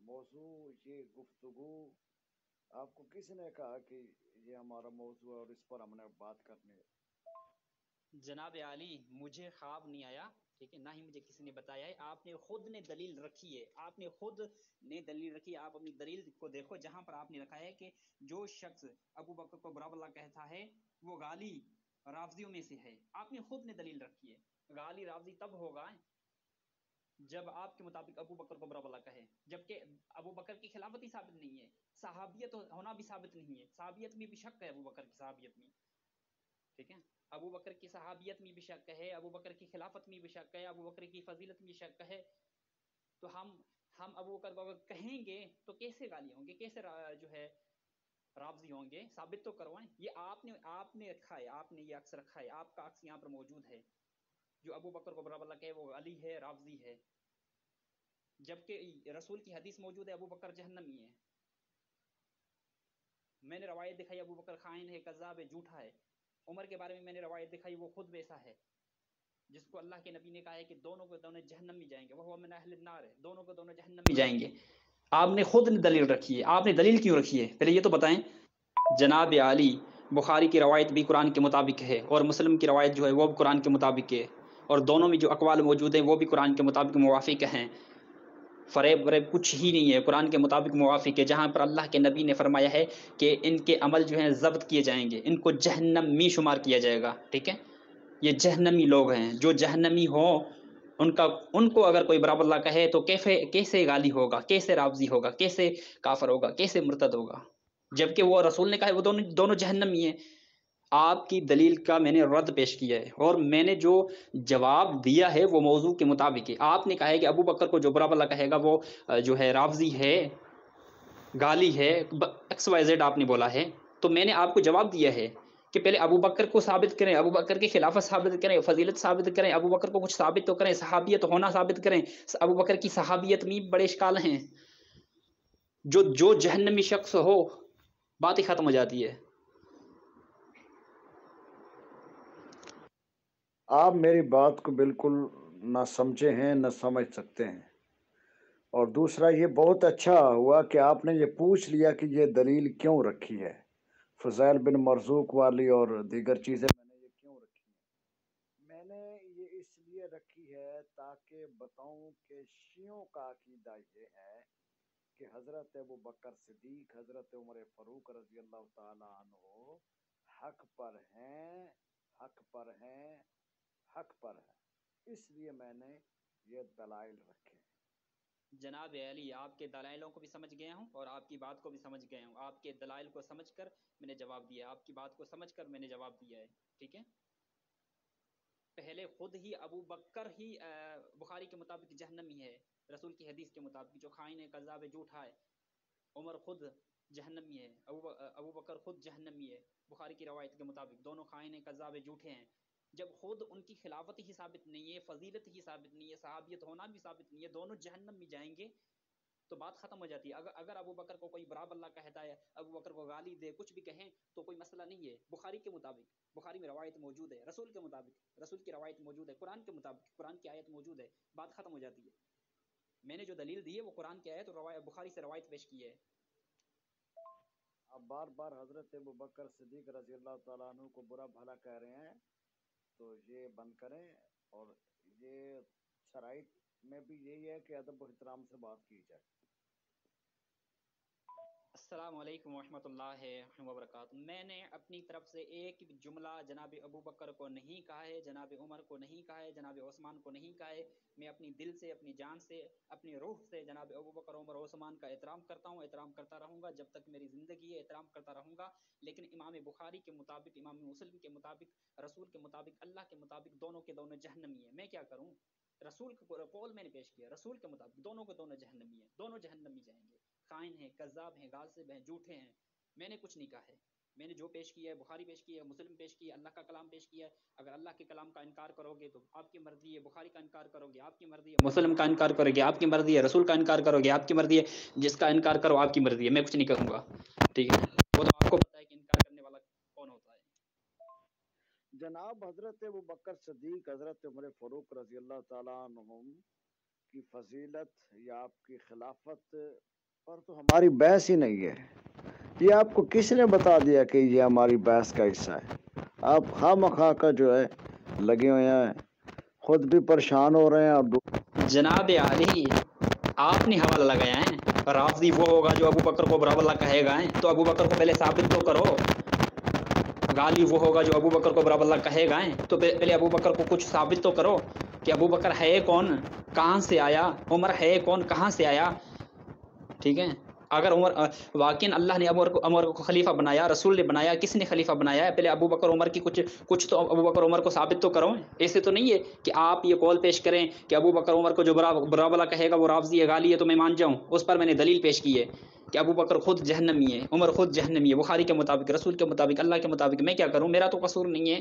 موضوع، یہ گفتگو آپ کو کس نے کہا کہ یہ ہمارا موضوع ہے اور اس پر ہم نے بات کرنی ہے؟ جناب عالی، مجھے خواب نہیں آیا، ٹھیک ہے، نہ ہی مجھے کسی نے بتایا ہے، آپ نے خود نے دلیل رکھی ہے، آپ نے خود نے دلیل رکھی ہے۔ آپ اپنی دلیل کو دیکھو جہاں پر آپ نے رکھا ہے کہ جو شخص ابو بکر کو برا اللہ کہتا ہے وہ غالی رافضیوں میں سے ہے، آپ نے خود نے دلیل رکھی ہے۔ غالی رافضی تب ہوگا جب آپ کے مطابق ابو بکر کو برا اللہ کہے، جبکہ ابو بکر کی خلافت ہی ثابت نہیں ہے، صحابیت ہونا بھی ثابت نہیں ہے، صحابیت میں بھی شک ہے ابو بکر کی صحابیت میں، ٹھیک ہے، ابو بکر کی صحابیت میں بھی شک ہے، ابو بکر کی خلافت میں بھی شک ہے، ابو بکر کی فضیلت میں شک ہے، تو ہم ابو بکر کو اگر کہیں گے تو کیسے غالی ہوں گے، کیسے جو ہے رافضی ہوں گے؟ ثابت تو کروائیں۔ یہ آپ نے رکھا ہے، آپ نے یہ عکس رکھا ہے، آپ کا عکس یہاں پر موجود ہے، جو ابو بکر کو برا بلا کہے وہ علی ہے، رافضی ہے، جبکہ رسول کی حدیث موجود ہے ابو بکر جہنمی ہے۔ میں نے روایت دکھائی ابو بکر خائن ہے، کذاب ہے، جھوٹا ہے۔ عمر کے بارے میں میں نے روایت دکھائی وہ خود ویسا ہے جس کو اللہ کے نبی نے کہا ہے کہ دونوں کو دونوں جہنم میں جائیں گے، وہ من اہل النار ہے، دونوں کو دونوں جہنم میں جائیں گے۔ آپ نے خود دلیل رکھی ہے، آپ نے دلیل کیوں رکھی ہے پہلے یہ تو بتائیں۔ جناب علی، بخاری کی روایت بھی قرآن کے مطابق ہے اور مسلم کی روایت جو ہے وہ بھی قرآن کے مطابق ہے، اور دونوں میں جو اقوال موجود ہیں وہ بھی قرآن کے مطابق موافق ہیں، فریب وریب کچھ ہی نہیں ہے، قرآن کے مطابق موافق ہے، جہاں پر اللہ کے نبی نے فرمایا ہے کہ ان کے عمل جو ہیں ضبط کیے جائیں گے، ان کو جہنم میں شمار کیا جائے گا۔ ٹھیک ہے، یہ جہنمی لوگ ہیں، جو جہنمی ہوں ان کو اگر کوئی برابر اللہ کہے تو کیسے غالی ہوگا، کیسے رافضی ہوگا، کیسے کافر ہوگا، کیسے مرتد ہوگا، جبکہ وہ رسول نے کہا ہے وہ دونوں جہنمی ہیں۔ آپ کی دلیل کا میں نے رد پیش کیا ہے اور میں نے جو جواب دیا ہے وہ موضوع کے مطابق ہے۔ آپ نے کہا ہے کہ ابو بکر کو جو برا بلا کہے گا وہ جو ہے رافضی ہے، گالی ہے، ایکس وائی زیڈ آپ نے بولا ہے، تو میں نے آپ کو جواب دیا ہے کہ پہلے ابو بکر کو ثابت کریں، ابو بکر کے خلافت ثابت کریں، فضیلت ثابت کریں، ابو بکر کو کچھ ثابت تو کریں، صحابیت ہونا ثابت کریں۔ ابو بکر کی صحابیت میں بڑے اشکال ہیں، جو جہنمی شخص ہو بات ہی ختم ہو جاتی ہے۔ آپ میری بات کو بالکل نہ سمجھے ہیں نہ سمجھ سکتے ہیں، اور دوسرا یہ بہت اچھا ہوا کہ آپ نے یہ پوچھ لیا کہ یہ دلیل کیوں رکھی ہے، فضیل بن مرزوق والی اور دیگر چیزیں میں نے یہ کیوں رکھی ہیں۔ میں نے یہ اس لیے رکھی ہے تاکہ بتاؤں کہ شیعوں کا عقیدہ یہ ہے کہ حضرت ابو بکر صدیق، حضرت عمر فاروق رضی اللہ تعالیٰ عنہ حق پر ہیں، حق پر ہیں، حق پر ہے، اس لیے میں نے یہ دلائل رکھے۔ جناب علی، آپ کے دلائلوں کو بھی سمجھ گیا ہوں اور آپ کی بات کو بھی سمجھ گیا ہوں۔ آپ کے دلائل کو سمجھ کر میں نے جواب دیا، آپ کی بات کو سمجھ کر میں نے جواب دیا ہے۔ ٹھیک ہے، پہلے خود ہی ابو بکر ہی بخاری کے مطابق جہنمی ہے، رسول کی حدیث کے مطابق، جو خائن ہے، کذاب ہے، جھوٹا ہے۔ عمر خود جہنمی ہے، ابو بکر خود جہنمی ہے، بخاری کی روایت کے مطابق، دونوں خائن ہیں، کذاب ہے، جھوٹے ہیں۔ جب خود ان کی خلافت ہی ثابت نہیں ہے، فضیلت ہی ثابت نہیں ہے، صحابیت ہونا بھی ثابت نہیں ہے، دونوں جہنم میں جائیں گے، تو بات ختم ہو جاتی ہے۔ اگر ابو بکر کو کوئی برا بلا کہتا ہے، ابو بکر کو گالی دے، کچھ بھی کہیں تو کوئی مسئلہ نہیں ہے، بخاری کے مطابق، بخاری میں روایت موجود ہے، رسول کے مطابق، رسول کی روایت موجود ہے، قرآن کے مطابق، قرآن کی آیت موجود ہے، بات ختم ہو جاتی ہے۔ میں نے جو دلیل دی ہے وہ قرآن کی آیت اور بخاری سے روایت پیش کی ہے۔ اب بار بار حضرت ابو بکر صدیق رضی اللہ تعالیٰ عنہ کو برا بھلا کہہ رہے ہیں، تو یہ بند کریں، اور یہ شرائط میں بھی یہی ہے کہ ادب و احترام سے بات کی جائے۔ السلام علیکم ورحمۃ اللہ وبرکاتہ۔ میں نے اپنی طرف سے ایک جملہ جناب ابو بکر کو نہیں کہا ہے، جناب عمر کو نہیں کہا ہے، جناب عثمان کو نہیں کہا ہے۔ میں اپنی دل سے، اپنی جان سے، اپنی روح سے جناب ابو بکر، عمر، عثمان کا احترام کرتا ہوں، احترام کرتا رہوں گا جب تک میری زندگی ہے، احترام کرتا رہوں گا۔ لیکن امام بخاری کے مطابق، امام مسلم کے مطابق، رسول کے مطابق، اللہ کے مطابق دونوں کے دونوں جہنمی ہیں۔ میں کیا کروں؟ رسول کا قول میں نے پیش کیا، رسول کے مطابق دونوں کو دونوں جہنمی ہیں، دونوں جہنم میں جائیں گے، خائن ہیں، کذاب ہیں، غاصب ہیں، جھوٹے ہیں۔ میں نے کچھ نہیں کہا ہے، میں نے جو پیش کیا ہے، بخاری پیش کیا ہے، مسلم پیش کیا ہے، اللہ کا کلام پیش کیا ہے۔ اگر اللہ کے کلام کا انکار کرو گے تو آپ کی مرضی ہے، بخاری کا انکار کرو گے آپ کی مرضی ہے، مسلم کا انکار کرو گے آپ کی مرضی ہے، رسول کا انکار کرو گے آپ کی مرضی ہے، جس کا انکار کرو آپ کی مرضی ہے، میں کچھ نہیں کہوں گا۔ ٹھیک ہے، وہ تو آپ کو پتہ ہے کہ انکار کرنے والا کون ہوتا ہے۔ جناب حضرت ابو بکر صدیق، حضرت عمر فاروق رضی اللہ تعالیٰ عنہم کی فضیلت یا آپ کی خلافت پر تو ہماری بحث ہی نہیں ہے۔ یہ آپ کو کس نے بتا دیا کہ یہ ہماری بحث کا حصہ ہے؟ آپ خواہ مخواہ کا جو ہے لگے ہوئے ہیں، خود بھی پریشان ہو رہے ہیں اور جناب علی، آپ نے حوالہ لگایا ہے، رافضی وہ ہوگا جو ابو بکر کو برا بلا کہے گا، تو ابو بکر کو پہلے ثابت تو کرو۔ غالی وہ ہوگا جو ابو بکر کو برا بلا کہے گا، تو پہلے ابو بکر کو کچھ ثابت تو کرو کہ ابو بکر ہے کون، کہاں سے آیا، عمر ہے کون، کہاں سے آیا۔ ٹھیک ہے، اگر عمر واقعاً اللہ نے عمر کو خلیفہ بنایا، رسول نے بنایا، کس نے خلیفہ بنایا ہے، پہلے ابو بکر عمر کی کچھ تو ابو بکر عمر کو ثابت تو کرو۔ ایسے تو نہیں ہے کہ آپ یہ قول پیش کریں کہ ابو بکر عمر کو جو برا بلا کہے گا وہ رافضی ہے، غالی ہے، تو میں مان جاؤں۔ اس پر میں نے دلیل پیش کی ہے کہ ابو بکر خود جہنمی ہے، عمر خود جہنمی ہے، بخاری کے مطابق، رسول کے مطابق، اللہ کے مطابق۔ میں کیا کروں، میرا تو قصور نہیں ہے۔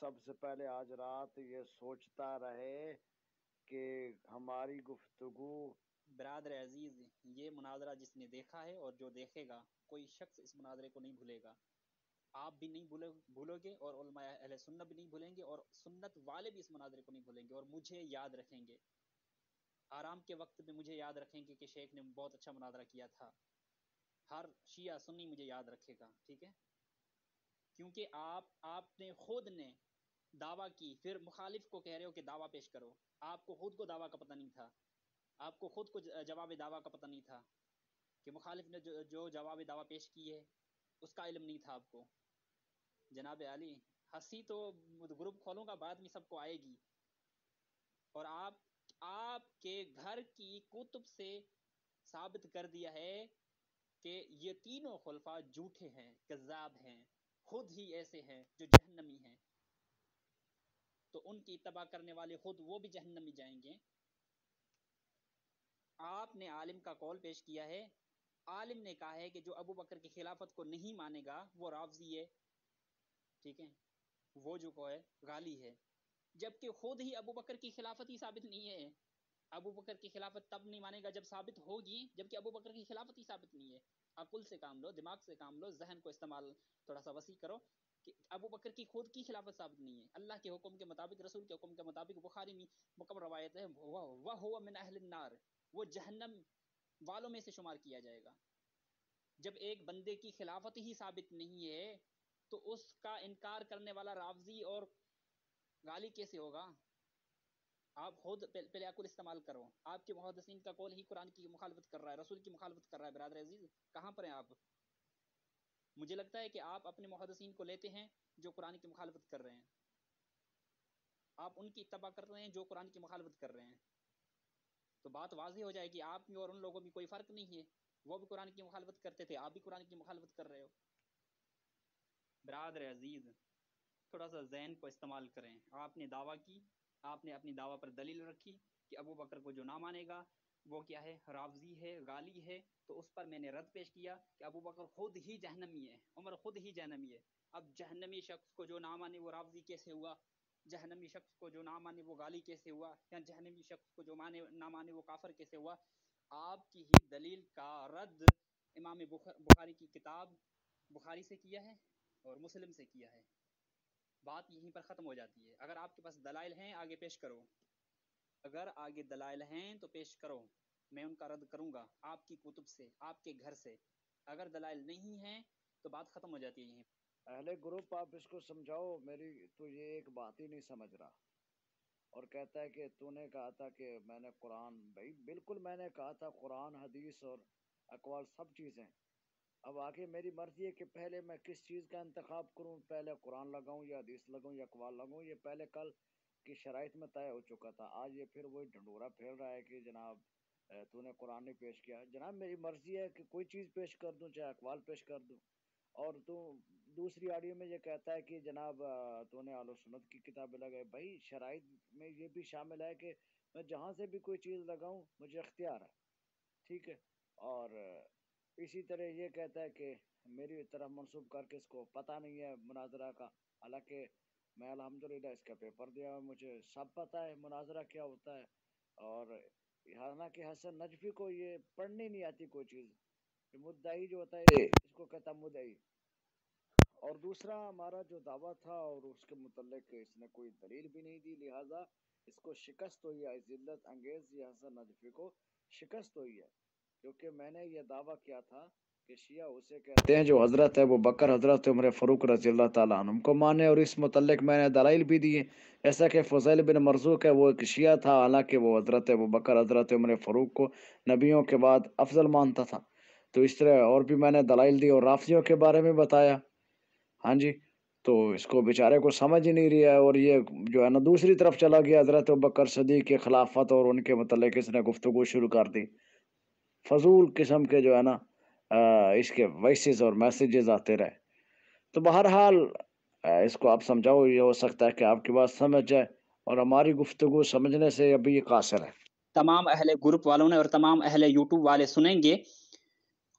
سب سے پہلے آج رات یہ سوچتا رہے کہ ہماری گفتگو، برادر عزیز، یہ مناظرہ جس نے دیکھا ہے اور جو دیکھے گا، کوئی شخص اس مناظرے کو نہیں بھولے گا. آپ بھی نہیں بھولو گے، اور علماء اہل سنت بھی نہیں بھولیں گے، اور سنت والے بھی اس مناظرے کو نہیں بھولیں گے، اور مجھے یاد رکھیں گے. آرام کے وقت میں مجھے یاد رکھیں گے کہ شیخ نے بہت اچھا مناظرہ کیا تھا. ہر شیعہ سنی مجھے یاد رکھے گا، ٹھیک ہے؟ کیونکہ آپ نے خود نے دعویٰ کی، پھر مخالف کو کہہ رہے ہو کہ دعویٰ پیش کرو. آپ کو خود کو دعویٰ کا پتہ نہیں تھا، آپ کو خود کو جواب دعویٰ کا پتہ نہیں تھا کہ مخالف نے جو جواب دعویٰ پیش کی ہے اس کا علم نہیں تھا آپ کو. جناب علی، ہنسی تو گروپ کھولوں گا بعد میں سب کو آئے گی. اور آپ کے گھر کی کتب سے ثابت کر دیا ہے کہ یہ تینوں خلفاء جھوٹے ہیں، کذاب ہیں، خود ہی ایسے ہیں جو جہنمی ہیں. تو ان کی اتباع کرنے والے خود وہ بھی جہنمی جائیں گے. آپ نے عالم کا قول پیش کیا ہے. عالم نے کہا ہے کہ جو ابو بکر کی خلافت کو نہیں مانے گا وہ رافضی ہے، ٹھیک ہے، وہ جو کو ہے غالی ہے. جبکہ خود ہی ابو بکر کی خلافت ہی ثابت نہیں ہے. ابو بکر کی خلافت تب نہیں مانے گا جب ثابت ہوگی، جبکہ ابو بکر کی خلافت ہی ثابت نہیں ہے. عقل سے کام لو، دماغ سے کام لو، ذہن کو استعمال تھوڑا سا وسیع کرو کہ ابو بکر کی خود کی خلافت ثابت نہیں ہے. اللہ کے حکم کے مطابق، رسول کے حکم کے مطابق، بخاری میں مکمل روایت ہے، وَهُوَ مِنْ أَهْلِ النَّارِ، وہ جہنم والوں میں سے شمار کیا جائے گا. جب ایک بندے کی خلافت ہی ثابت نہیں ہے تو اس کا انکار کرنے والا رافضی اور غالی کیسے ہوگا؟ آپ خود پہلے عقل استعمال کرو. آپ کے محدثین کا قول ہی قرآن کی مخالفت کر رہا ہے، رسول کی مخالفت کر رہا ہے. برادر عزیز، کہاں پر ہیں آپ؟ مجھے لگتا ہے کہ آپ اپنے محدثین کو لیتے ہیں جو قرآن کی مخالفت کر رہے ہیں، آپ ان کی اتباع کر رہے ہیں جو قرآن کی مخالفت کر رہے ہیں. تو بات واضح ہو جائے گی، آپ میں اور ان لوگوں میں کوئی فرق نہیں ہے. وہ بھی قرآن کی مخالفت کرتے تھے، آپ بھی قرآن کی مخالفت کر رہے ہو. برادر عزیز، تھوڑا سا ذہن کو استعمال کریں. آپ نے دعویٰ کی، آپ نے اپنی دعویٰ پر دلیل رکھی کہ ابو بکر کو جو نہ مانے گا وہ کیا ہے؟ رافضی ہے، غالی ہے. تو اس پر میں نے رد پیش کیا کہ ابو بکر خود ہی جہنمی ہے، عمر خود ہی جہنمی ہے. اب جہنمی شخص کو جو نہ مانے وہ رافضی کیسے ہوا؟ جہنمی شخص کو جو نہ مانے وہ غالی کیسے ہوا؟ یا جہنمی شخص کو جو نہ مانے وہ کافر کیسے ہوا؟ آپ کی ہی دلیل کا رد امام بخاری کی کتاب بخاری سے کیا ہے اور مسلم سے کیا ہے. بات یہیں پر ختم ہو جاتی ہے. اگر آپ کے پاس دلائل ہیں آگے پیش کرو، اگر آگے دلائل ہیں تو پیش کرو، میں ان کا رد کروں گا آپ کی کتب سے، آپ کے گھر سے. اگر دلائل نہیں ہیں تو بات ختم ہو جاتی ہے یہیں. اہل گروپ آپ اس کو سمجھاؤ، میری تو یہ ایک بات ہی نہیں سمجھ رہا. اور کہتا ہے کہ تو نے کہا تھا کہ میں نے قرآن، بھائی بالکل میں نے کہا تھا قرآن، حدیث اور اقوال سب چیزیں. اب آگے میری مرضی ہے کہ پہلے میں کس چیز کا انتخاب کروں، پہلے قرآن لگاؤں یا حدیث لگاؤں یا اقوال لگاؤں. یہ پہلے کل کی شرائط میں طے ہو چکا تھا. آج یہ پھر وہی ڈھنڈورا پھیل رہا ہے کہ جناب تو نے قرآن نہیں پیش کیا. جناب میری مرضی ہے کہ کوئی چیز پیش کر دوں، چاہے اقوال پیش کر دوں. اور تو دوسری آڈیو میں یہ کہتا ہے کہ جناب تو نے اہل سنت کی کتابیں لگائے. بھائی شرائط میں یہ بھی شامل ہے کہ میں جہاں سے بھی کوئی چیز لگاؤں مجھے اختیار ہے، ٹھیک ہے. اور اسی طرح یہ کہتا ہے کہ میری طرف منسوب کر کے اس کو پتہ نہیں ہے مناظرہ کا، حالانکہ میں الحمدللہ اس کا پیپر دیا، مجھے سب پتہ ہے مناظرہ کیا ہوتا ہے. اور حالانکہ حسن نجفی کو یہ پڑھنی نہیں آتی کوئی چیز. مدعی جو ہوتا ہے اس کو کہتا مدعی. اور دوسرا ہمارا جو دعویٰ تھا اور اس کے متعلق اس نے کوئی دلیل بھی نہیں دی، لہٰذا اس کو شکست ہوئی ہے. ذلت انگیز یہ حسن نجفی کو شکست ہوئی ہے، کیونکہ میں نے یہ دعویٰ کیا تھا کہ شیعہ اسے کہتے ہیں جو حضرت ابو بکر، حضرت عمر فاروق رضی اللہ تعالیٰ عنہ کو مانے. اور اس متعلق میں نے دلائل بھی دیے، ایسا کہ فضیل بن مرزوق ہے وہ ایک شیعہ تھا، حالانکہ وہ حضرت ابو بکر، حضرت عمر فاروق کو نبیوں کے بعد افضل مانتا تھا. تو اس طرح اور بھی میں نے دلائل دی اور رافضیوں کے بارے میں بتایا. ہاں جی، تو اس کو بیچارے کو سمجھ ہی نہیں رہا ہے. اور یہ جو ہے نا دوسری طرف چلا گیا، حضرت ابوبکر صدیق کی خلافت اور ان کے متعلق اس نے گفتگو شروع کر دی. فضول قسم کے جو ہے نا اس کے وائسز اور میسیجز آتے رہے. تو بہرحال اس کو آپ سمجھاؤ، یہ ہو سکتا ہے کہ آپ کی بات سمجھ جائے، اور ہماری گفتگو سمجھنے سے ابھی قاصر ہے. تمام اہل گروپ والوں نے اور تمام اہل یوٹیوب والے سنیں گے،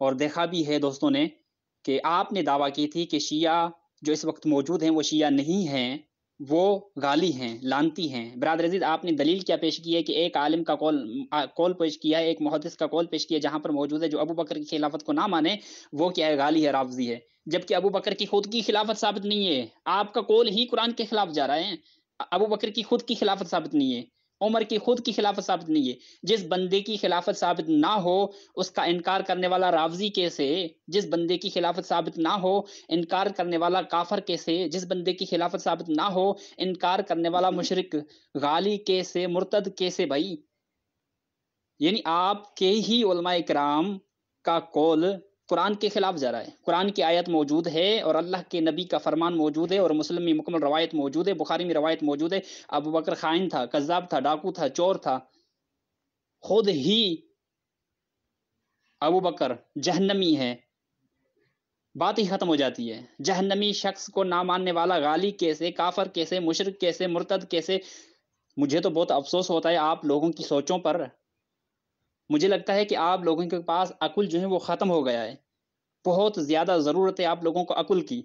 اور دیکھا بھی ہے دوستوں نے کہ آپ نے دعویٰ کی تھی کہ شیعہ جو اس وقت موجود ہیں وہ شیعہ نہیں ہیں. وہ غالی ہیں، لانتی ہیں۔ برادر عزیز، آپ نے دلیل کیا پیش کی ہے کہ ایک عالم کا قول پیش کیا ہے، ایک محدث کا قول پیش کیا جہاں پر موجود ہے جو ابو بکر کی خلافت کو نہ مانے وہ کیا ہے؟ غالی ہے، رافضی ہے، جبکہ ابو بکر کی خود کی خلافت ثابت نہیں ہے۔ آپ کا قول ہی قرآن کے خلاف جا رہا ہے۔ ابو بکر کی خود کی خلافت ثابت نہیں ہے، عمر کی خود کی خلافت ثابت نہیں ہے۔ جس بندے کی خلافت ثابت نہ ہو اس کا انکار کرنے والا رافضی کیسے؟ جس بندے کی خلافت ثابت نہ ہو انکار کرنے والا کافر کیسے؟ جس بندے کی خلافت ثابت نہ ہو انکار کرنے والا مشرک غالی کیسے؟ مرتد کیسے بھائی؟ یعنی آپ کے ہی علماء کرام کا قول قرآن کے خلاف جا رہا ہے۔ قرآن کی آیت موجود ہے اور اللہ کے نبی کا فرمان موجود ہے اور مسلم میں مکمل روایت موجود ہے، بخاری میں روایت موجود ہے۔ ابو بکر خائن تھا، کذاب تھا، ڈاکو تھا، چور تھا، خود ہی ابو بکر جہنمی ہے، بات ہی ختم ہو جاتی ہے۔ جہنمی شخص کو نہ ماننے والا غالی کیسے؟ کافر کیسے؟ مشرک کیسے؟ مرتد کیسے؟ مجھے تو بہت افسوس ہوتا ہے آپ لوگوں کی سوچوں پر۔ مجھے لگتا ہے کہ آپ لوگوں کے پاس عقل جو ہے وہ ختم ہو گیا ہے۔ بہت زیادہ ضرورت ہے آپ لوگوں کو عقل کی۔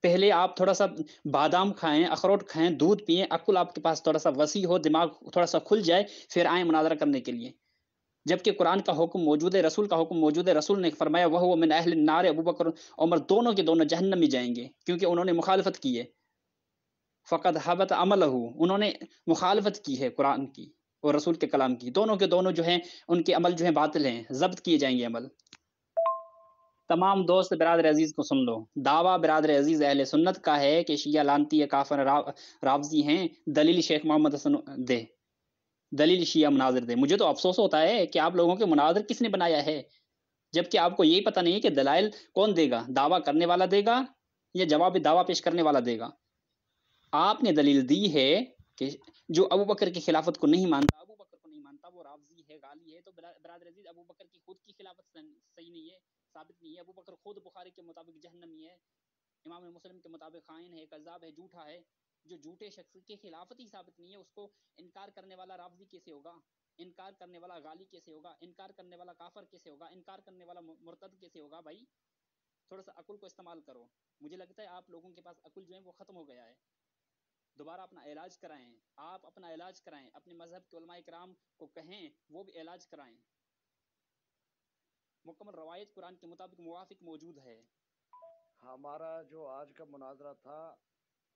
پہلے آپ تھوڑا سا بادام کھائیں، اخروٹ کھائیں، دودھ پئیں، عقل آپ کے پاس تھوڑا سا وسیع ہو، دماغ تھوڑا سا کھل جائے، پھر آئیں مناظرہ کرنے کے لیے۔ جبکہ قرآن کا حکم موجود ہے، رسول کا حکم موجود ہے، رسول نے فرمایا وہ من اہل النار، ابو بکر عمر دونوں کے دونوں جہنم میں جائیں گے کیونکہ انہوں نے مخالفت کی ہے۔ فقد حبط عملہ، انہوں نے مخالفت کی ہے قرآن کی اور رسول کے کلام کی۔ دونوں کے دونوں جو ہیں ان کے عمل جو ہیں باطل ہیں، ضبط کیے جائیں گے عمل۔ تمام دوست برادر عزیز کو سن لو، دعویٰ برادر عزیز اہل سنت کا ہے کہ شیعہ لانتی ہے، کافر رافضی ہیں۔ دلیل شیخ محمد حسن دے، دلیل شیعہ مناظر دے۔ مجھے تو افسوس ہوتا ہے کہ آپ لوگوں کے مناظر کس نے بنایا ہے، جبکہ آپ کو یہی پتہ نہیں ہے کہ دلائل کون دے گا، دعویٰ کرنے والا دے گا یا جواب دعویٰ پیش کرنے والا دے گا۔ آپ نے دلیل دی ہے کہ جو ابو بکر کی خلافت کو نہیں مانتا، ابو بکر کو نہیں مانتا، وہ رافضی ہے، غالی ہے۔ تو برادر عزیز، ابو بکر کی خود کی خلافت صحیح نہیں ہے، ثابت نہیں ہے۔ ابو بکر خود بخاری کے مطابق جہنمی ہے، امام مسلم کے مطابق خائن ہے، کذاب ہے، جھوٹا ہے۔ جو جھوٹے شخص کی خلافت ہی ثابت نہیں ہے اس کو انکار کرنے والا رافضی کیسے ہوگا؟ انکار کرنے والا غالی کیسے ہوگا؟ انکار کرنے والا کافر کیسے ہوگا؟ انکار کرنے والا مرتد کیسے ہوگا؟ بھائی تھوڑا سا عقل کو استعمال کرو۔ مجھے لگتا ہے آپ لوگوں کے پاس عقل جو ہے وہ ختم ہو گیا ہے۔ دوبارہ اپنا علاج کرائیں، آپ اپنا علاج کرائیں، اپنے مذہب کے علماء کرام کو کہیں وہ بھی علاج کرائیں۔ مکمل روایت قرآن کے مطابق موافق موجود ہے۔ ہمارا جو آج کا مناظرہ تھا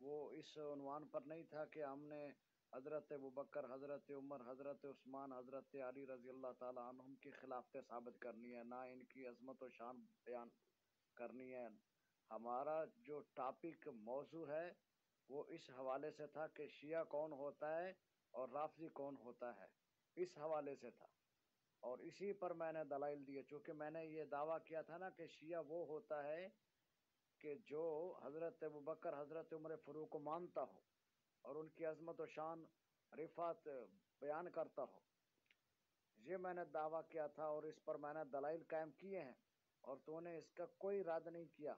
وہ اس عنوان پر نہیں تھا کہ ہم نے حضرت ابوبکر، حضرت عمر، حضرت عثمان، حضرت علی رضی اللہ تعالیٰ عنہم کی خلافتیں ثابت کرنی ہے، نہ ان کی عظمت و شان بیان کرنی ہے۔ ہمارا جو ٹاپک موضوع ہے وہ اس حوالے سے تھا کہ شیعہ کون ہوتا ہے اور رافضی کون ہوتا ہے، اس حوالے سے تھا، اور اسی پر میں نے دلائل دیے۔ چونکہ میں نے یہ دعویٰ کیا تھا نا کہ شیعہ وہ ہوتا ہے کہ جو حضرت ابوبکر، حضرت عمر فاروق کو مانتا ہو اور ان کی عظمت و شان رفعت بیان کرتا ہو، یہ میں نے دعویٰ کیا تھا اور اس پر میں نے دلائل قائم کیے ہیں، اور تو نے اس کا کوئی رد نہیں کیا۔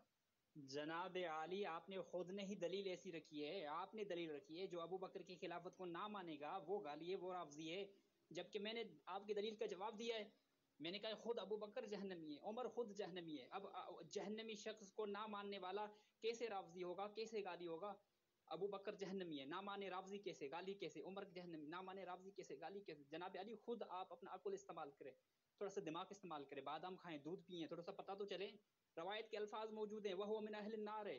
جناب عالی، آپ نے خود نے ہی دلیل ایسی رکھی ہے، آپ نے دلیل رکھی ہے جو ابو بکر کی خلافت کو نہ مانے گا وہ غالی ہے، وہ رافضی ہے، جبکہ میں نے آپ کی دلیل کا جواب دیا ہے۔ میں نے کہا خود ابو بکر جہنمی ہے، عمر خود جہنمی ہے۔ اب جہنمی شخص کو نہ ماننے والا کیسے رافضی ہوگا، کیسے غالی ہوگا؟ ابو بکر جہنمی ہے، نہ مانے رافضی کیسے، غالی کیسے؟ عمر جہنمی، نہ مانے رافضی کیسے، غالی کیسے؟ جناب علی خود آپ اپنا عقل استعمال کریں، تھوڑا سا دماغ استعمال کریں، بادام کھائیں، دودھ پئیں، تھوڑا سا پتہ تو چلے۔ روایت کے الفاظ موجود ہیں، وہ من اہل النار ہے،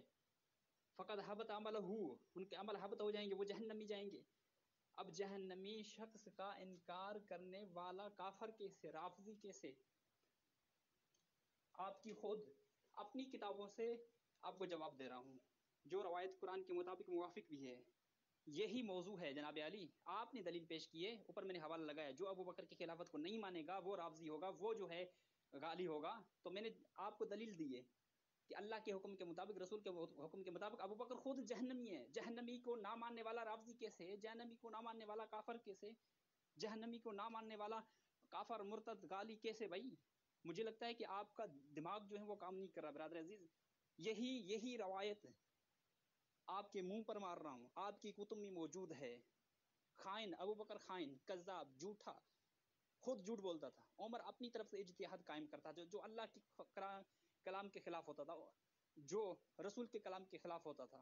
فقد حبط عملہ، ان کے عمل حبط ہو جائیں گے، وہ جہنمی جائیں گے۔ اب جہنمی شخص کا انکار کرنے والا کافر کیسے، رافضی کیسے؟ آپ کی خود اپنی کتابوں سے آپ کو جواب دے رہا ہوں، جو روایت قرآن کے مطابق موافق بھی ہے۔ یہی موضوع ہے جناب علی، آپ نے دلیل پیش کی ہے، اوپر میں نے حوالہ لگایا، جو ابو بکر کی خلافت کو نہیں مانے گا وہ رافضی ہوگا، وہ جو ہے غالی ہوگا۔ تو میں نے آپ کو دلیل دی ہے کہ اللہ کے حکم کے مطابق، رسول کے حکم کے مطابق ابو بکر خود جہنمی ہے۔ جہنمی کو نہ ماننے والا رافضی کیسے؟ جہنمی کو نہ ماننے والا کافر کیسے؟ جہنمی کو نہ ماننے والا کافر، مرتد، غالی کیسے؟ بھائی مجھے لگتا ہے کہ آپ کا دماغ جو ہے وہ کام نہیں کر رہا برادر عزیز۔ یہی روایت آپ کے منہ پر مار رہا ہوں، آپ کی کتب میں موجود ہے۔ خائن ابو بکر، خائن، کذاب، جھوٹا، خود جھوٹ بولتا تھا۔ عمر اپنی طرف سے اجتہاد قائم کرتا تھا، جو اللہ کے کلام کے خلاف ہوتا تھا، جو رسول کے کلام کے خلاف ہوتا تھا۔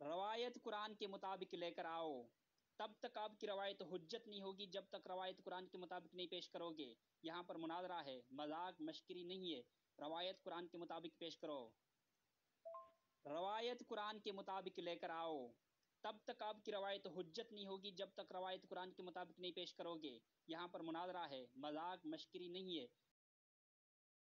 روایت قرآن کے مطابق لے کر آؤ، تب تک آپ کی روایت حجت نہیں ہوگی جب تک روایت قرآن کے مطابق نہیں پیش کرو گے۔ یہاں پر مناظرہ ہے، مذاق مشکری نہیں ہے، روایت قرآن کے مطابق پیش کرو۔ روایت قرآن کے مطابق لے کر آؤ، تب تک آپ کی روایت حجت نہیں ہوگی جب تک روایت قرآن کے مطابق نہیں پیش کرو گے۔ یہاں پر مناظرہ ہے، مذاق مشکری نہیں ہے،